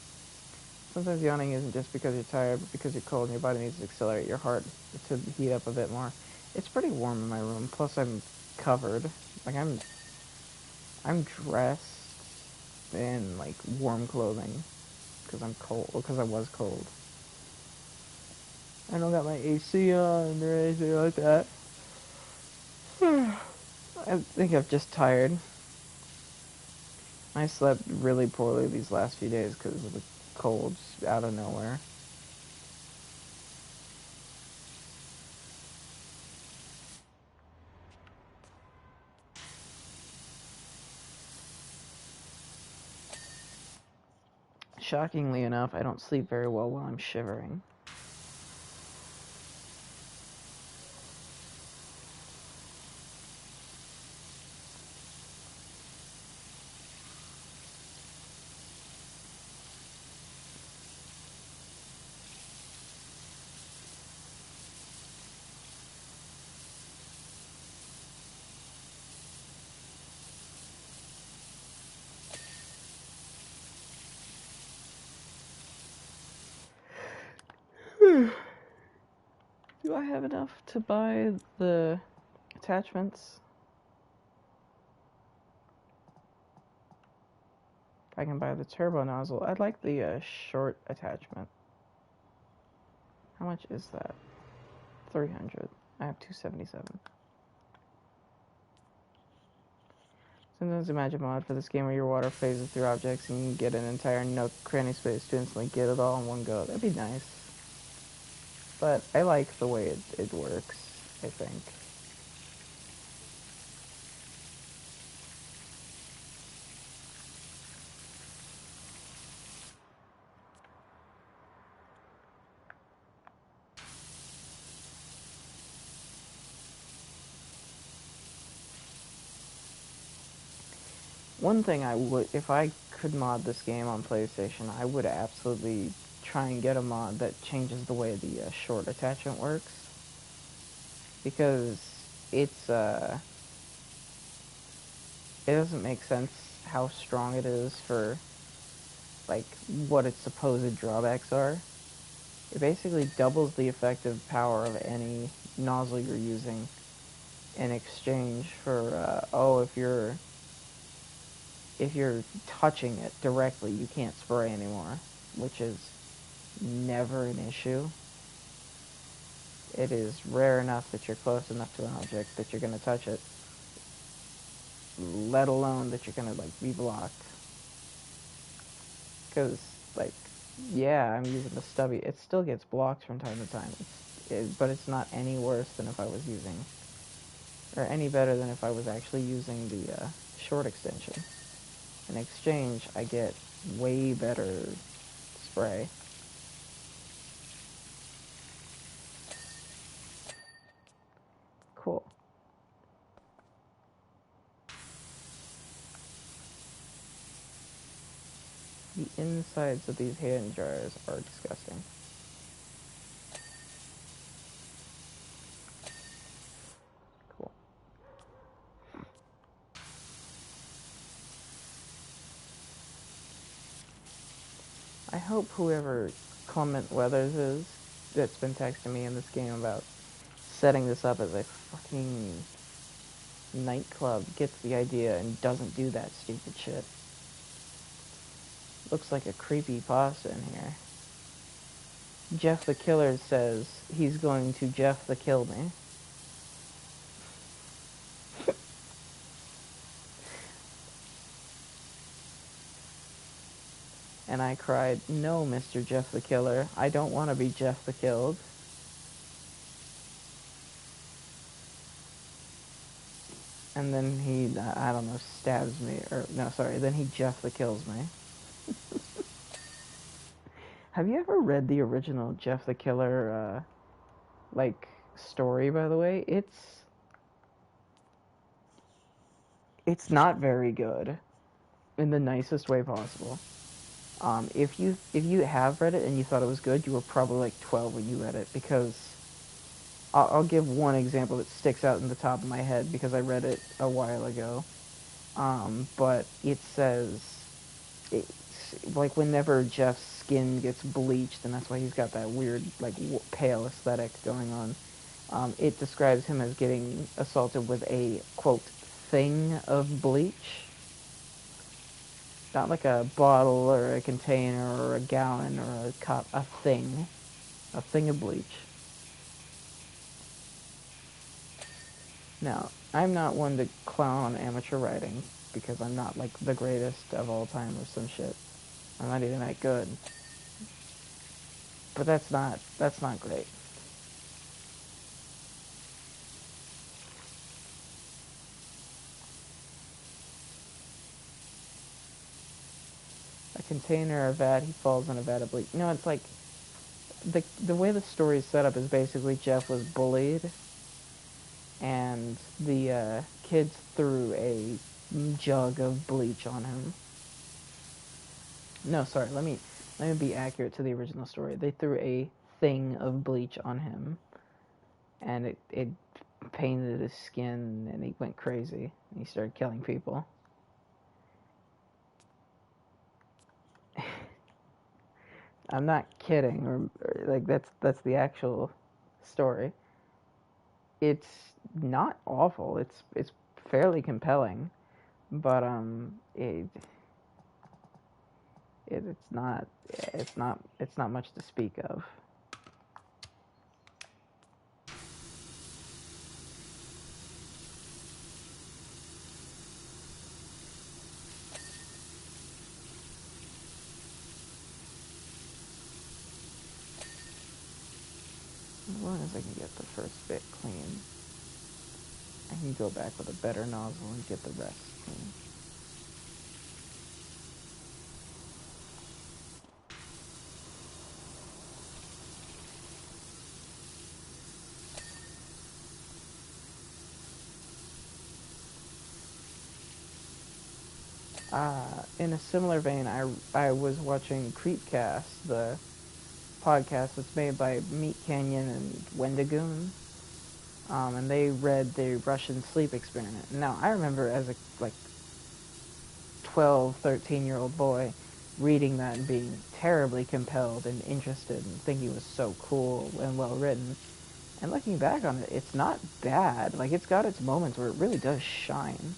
Sometimes yawning isn't just because you're tired, but because you're cold and your body needs to accelerate your heart to heat up a bit more. It's pretty warm in my room. Plus, I'm covered. Like I'm dressed in like warm clothing because I'm cold. Because I was cold. I don't got my AC on or anything like that. I think I'm just tired. I slept really poorly these last few days because of the colds out of nowhere. Shockingly enough, I don't sleep very well while I'm shivering. Do I have enough to buy the attachments? I can buy the turbo nozzle. I'd like the short attachment. How much is that? 300. I have 277. Sometimes imagine a mod for this game where your water phases through objects and you can get an entire nook cranny space to instantly get it all in one go. That'd be nice. But I like the way it works, I think. One thing I would, if I could mod this game on PlayStation, I would absolutely try and get a mod that changes the way the short attachment works. Because it's, it doesn't make sense how strong it is for, like, what its supposed drawbacks are. It basically doubles the effective power of any nozzle you're using in exchange for, oh, if you're touching it directly, you can't spray anymore, which is never an issue. It is rare enough that you're close enough to an object that you're going to touch it, let alone that you're going to, like, be blocked. Because, like, yeah, I'm using the stubby. It still gets blocked from time to time. But it's not any worse than if I was using, or any better than if I was actually using the short extension. In exchange, I get way better spray. Cool. The insides of these hand jars are disgusting. Cool. I hope whoever Clement Weathers is that's been texting me in this game about setting this up as a fucking nightclub gets the idea and doesn't do that stupid shit. Looks like a creepy pasta in here. Jeff the Killer says he's going to Jeff the Kill me. And I cried, no, Mr. Jeff the Killer, I don't want to be Jeff the Killed. And then he, I don't know, stabs me, or, no, sorry, then he Jeff the Kills me. Have you ever read the original Jeff the Killer, like, story, by the way? It's not very good in the nicest way possible. If you have read it and you thought it was good, you were probably like 12 when you read it, because I'll give one example that sticks out in the top of my head because I read it a while ago. But it says, it's like whenever Jeff's skin gets bleached, and that's why he's got that weird like pale aesthetic going on. It describes him as getting assaulted with a quote thing of bleach, not like a bottle or a container or a gallon or a cup, a thing of bleach. Now, I'm not one to clown on amateur writing because I'm not like the greatest of all time or some shit. I'm not even that good. But that's not great. A container, a vat, he falls in a vat of bleach. No, it's like the way the story is set up is basically Jeff was bullied, and the kids threw a jug of bleach on him. No, sorry. Let me be accurate to the original story. They threw a thing of bleach on him, and it painted his skin, and he went crazy. And he started killing people. I'm not kidding, or like that's the actual story. It's not awful. It's fairly compelling, but it's not much to speak of. As long as I can get the first bit clean, I can go back with a better nozzle and get the rest clean. In a similar vein, I was watching Creepcast, the podcast that's made by Meat Canyon and Wendigoon, and they read the Russian sleep experiment. Now, I remember as a like 12, 13-year-old boy reading that and being terribly compelled and interested and thinking it was so cool and well written. And looking back on it, it's not bad. Like, it's got its moments where it really does shine,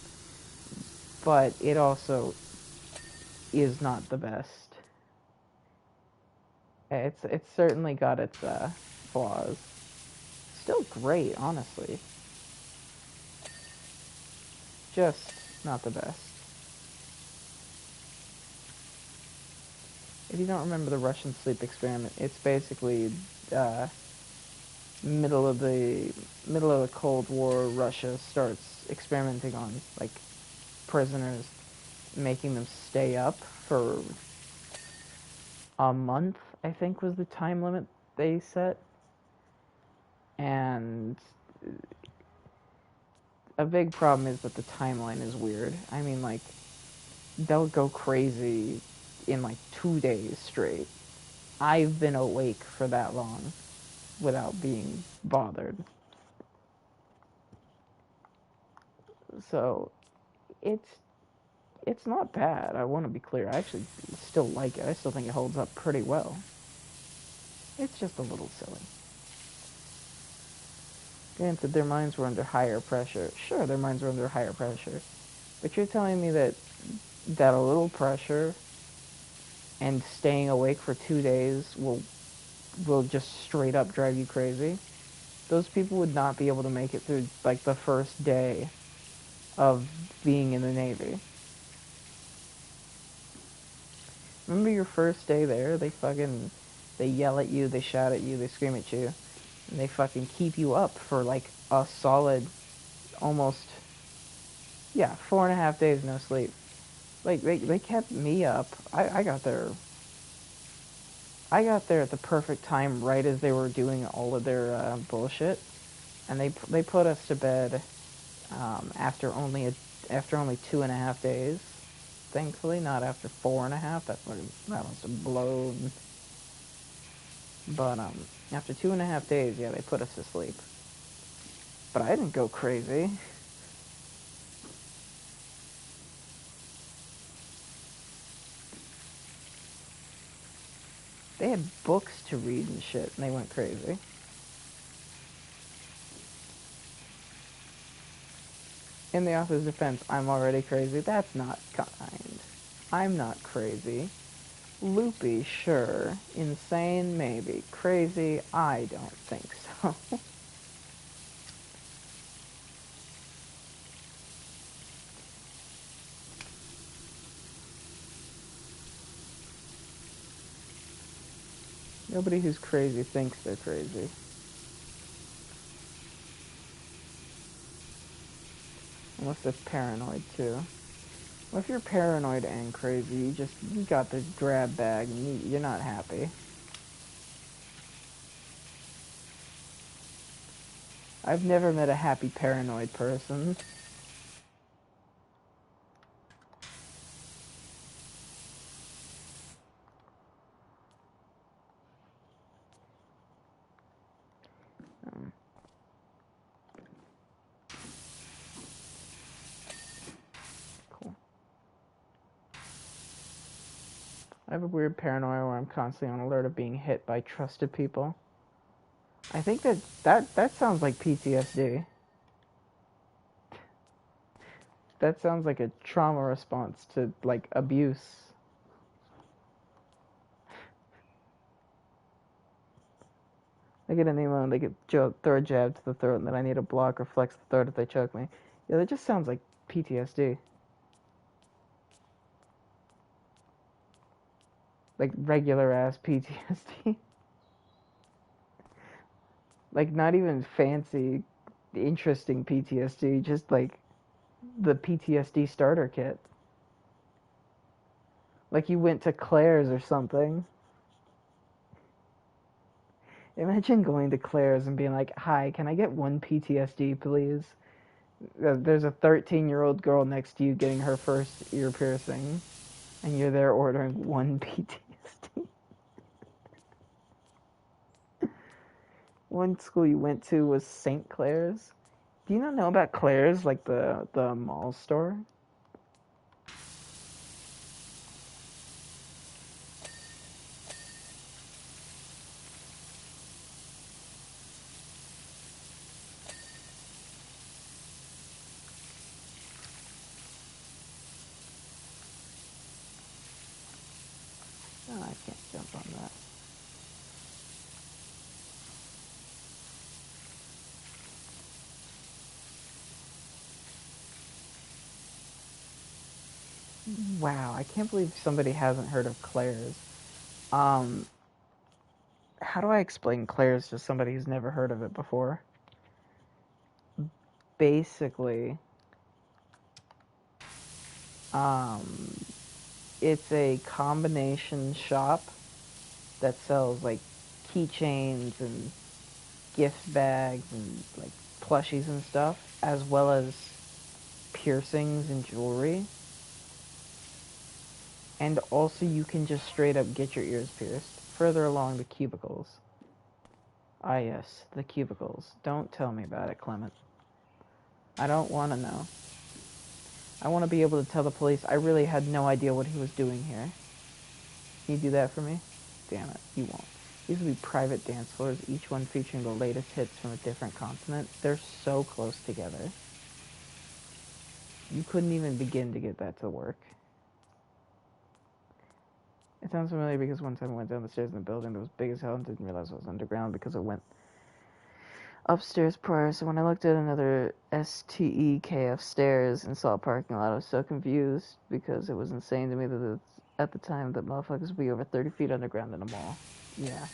but it also is not the best. It's certainly got its flaws. Still great, honestly. Just not the best. If you don't remember the Russian sleep experiment, it's basically uh, middle of the Cold War. Russia starts experimenting on like prisoners, making them stay up for a month. I think was the time limit they set, and a big problem is that the timeline is weird. I mean, like, they'll go crazy in like 2 days straight. I've been awake for that long without being bothered. So it's it's not bad. I want to be clear. I actually still like it. I still think it holds up pretty well. It's just a little silly. Granted, their minds were under higher pressure. Sure, their minds were under higher pressure. But you're telling me that a little pressure and staying awake for 2 days will just straight up drive you crazy? Those people would not be able to make it through like the first day of being in the Navy. Remember your first day there? They yell at you, they shout at you, they scream at you, and they fucking keep you up for like a solid, almost, yeah, 4.5 days no sleep. Like they kept me up. I got there at the perfect time, right as they were doing all of their bullshit, and they put us to bed after only after only 2.5 days. Thankfully, not after 4.5. That must have blown. But after 2.5 days, yeah, they put us to sleep. But I didn't go crazy. They had books to read and shit, and they went crazy. In the author's defense, I'm already crazy. That's not kind. I'm not crazy. Loopy, sure. Insane, maybe. Crazy, I don't think so. Nobody who's crazy thinks they're crazy. Unless they're paranoid, too. Well, if you're paranoid and crazy, you got the grab bag and you're not happy. I've never met a happy paranoid person. Cool. I have a weird paranoia where I'm constantly on alert of being hit by trusted people. I think that sounds like PTSD. That sounds like a trauma response to, like, abuse. They get an email and they get throw a jab to the throat and then I need to block or flex the throat if they choke me. Yeah, that just sounds like PTSD. Like regular ass PTSD. Like not even fancy, interesting PTSD, just like the PTSD starter kit. Like you went to Claire's or something. Imagine going to Claire's and being like, "Hi, can I get one PTSD, please?" There's a 13-year-old girl next to you getting her first ear piercing, and you're there ordering one PTSD. One school you went to was St. Clair's. Do you not know about Claire's, like the mall store? Oh, I can't jump on that. Wow, I can't believe somebody hasn't heard of Claire's. Um, how do I explain Claire's to somebody who's never heard of it before? Basically, um, it's a combination shop that sells like keychains and gift bags and like plushies and stuff, as well as piercings and jewelry. And also you can just straight up get your ears pierced further along the cubicles. Ah yes, the cubicles. Don't tell me about it, Clement. I don't want to know. I want to be able to tell the police I really had no idea what he was doing here. Can you do that for me? Damn it, you won't. These will be private dance floors, each one featuring the latest hits from a different continent. They're so close together. You couldn't even begin to get that to work. It sounds familiar because one time I went down the stairs in the building that was big as hell and didn't realize it was underground because it went upstairs prior. So when I looked at another STEKF stairs and saw a parking lot, I was so confused because it was insane to me that at the time that motherfuckers would be over 30 feet underground in a mall. Yeah.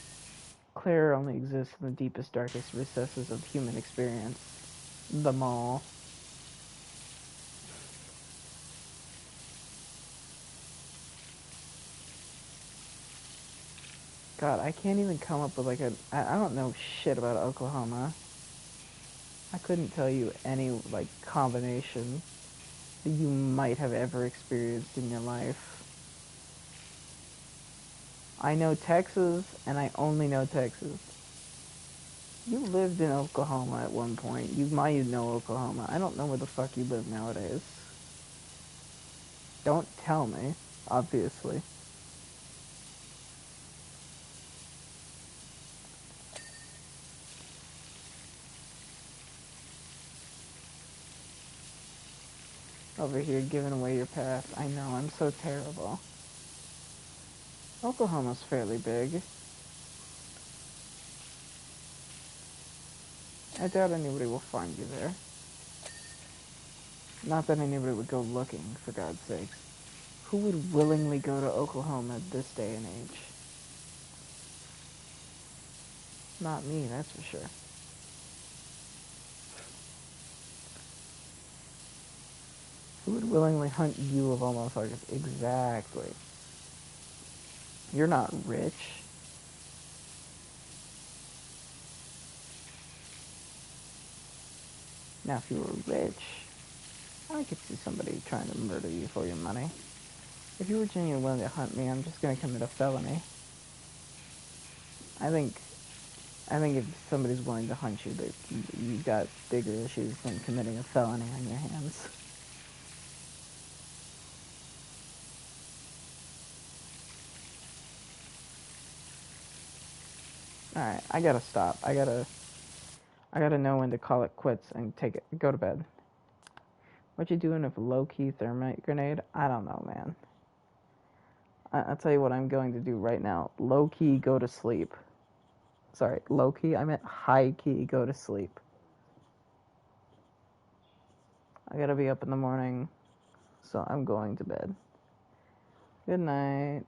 Claire only exists in the deepest, darkest recesses of human experience. The mall. God, I can't even come up with like I don't know shit about Oklahoma. I couldn't tell you any like combination. that you might have ever experienced in your life. I know Texas, and I only know Texas. You lived in Oklahoma at one point. You might know Oklahoma. I don't know where the fuck you live nowadays. Don't tell me, obviously. Over here giving away your past. I know, I'm so terrible. Oklahoma's fairly big. I doubt anybody will find you there. Not that anybody would go looking, for God's sakes. Who would willingly go to Oklahoma this day and age? Not me, that's for sure. Who would willingly hunt you of all motherfuckers? Exactly. You're not rich. Now, if you were rich, I could see somebody trying to murder you for your money. If you were genuinely willing to hunt me, I'm just gonna commit a felony. I think if somebody's willing to hunt you, that you've got bigger issues than committing a felony on your hands. All right, I gotta stop. I gotta know when to call it quits and go to bed. What you doing with a low-key thermite grenade? I don't know, man. I'll tell you what I'm going to do right now. Low-key, go to sleep. Sorry, low-key, I meant high-key, go to sleep. I gotta be up in the morning, so I'm going to bed. Good night.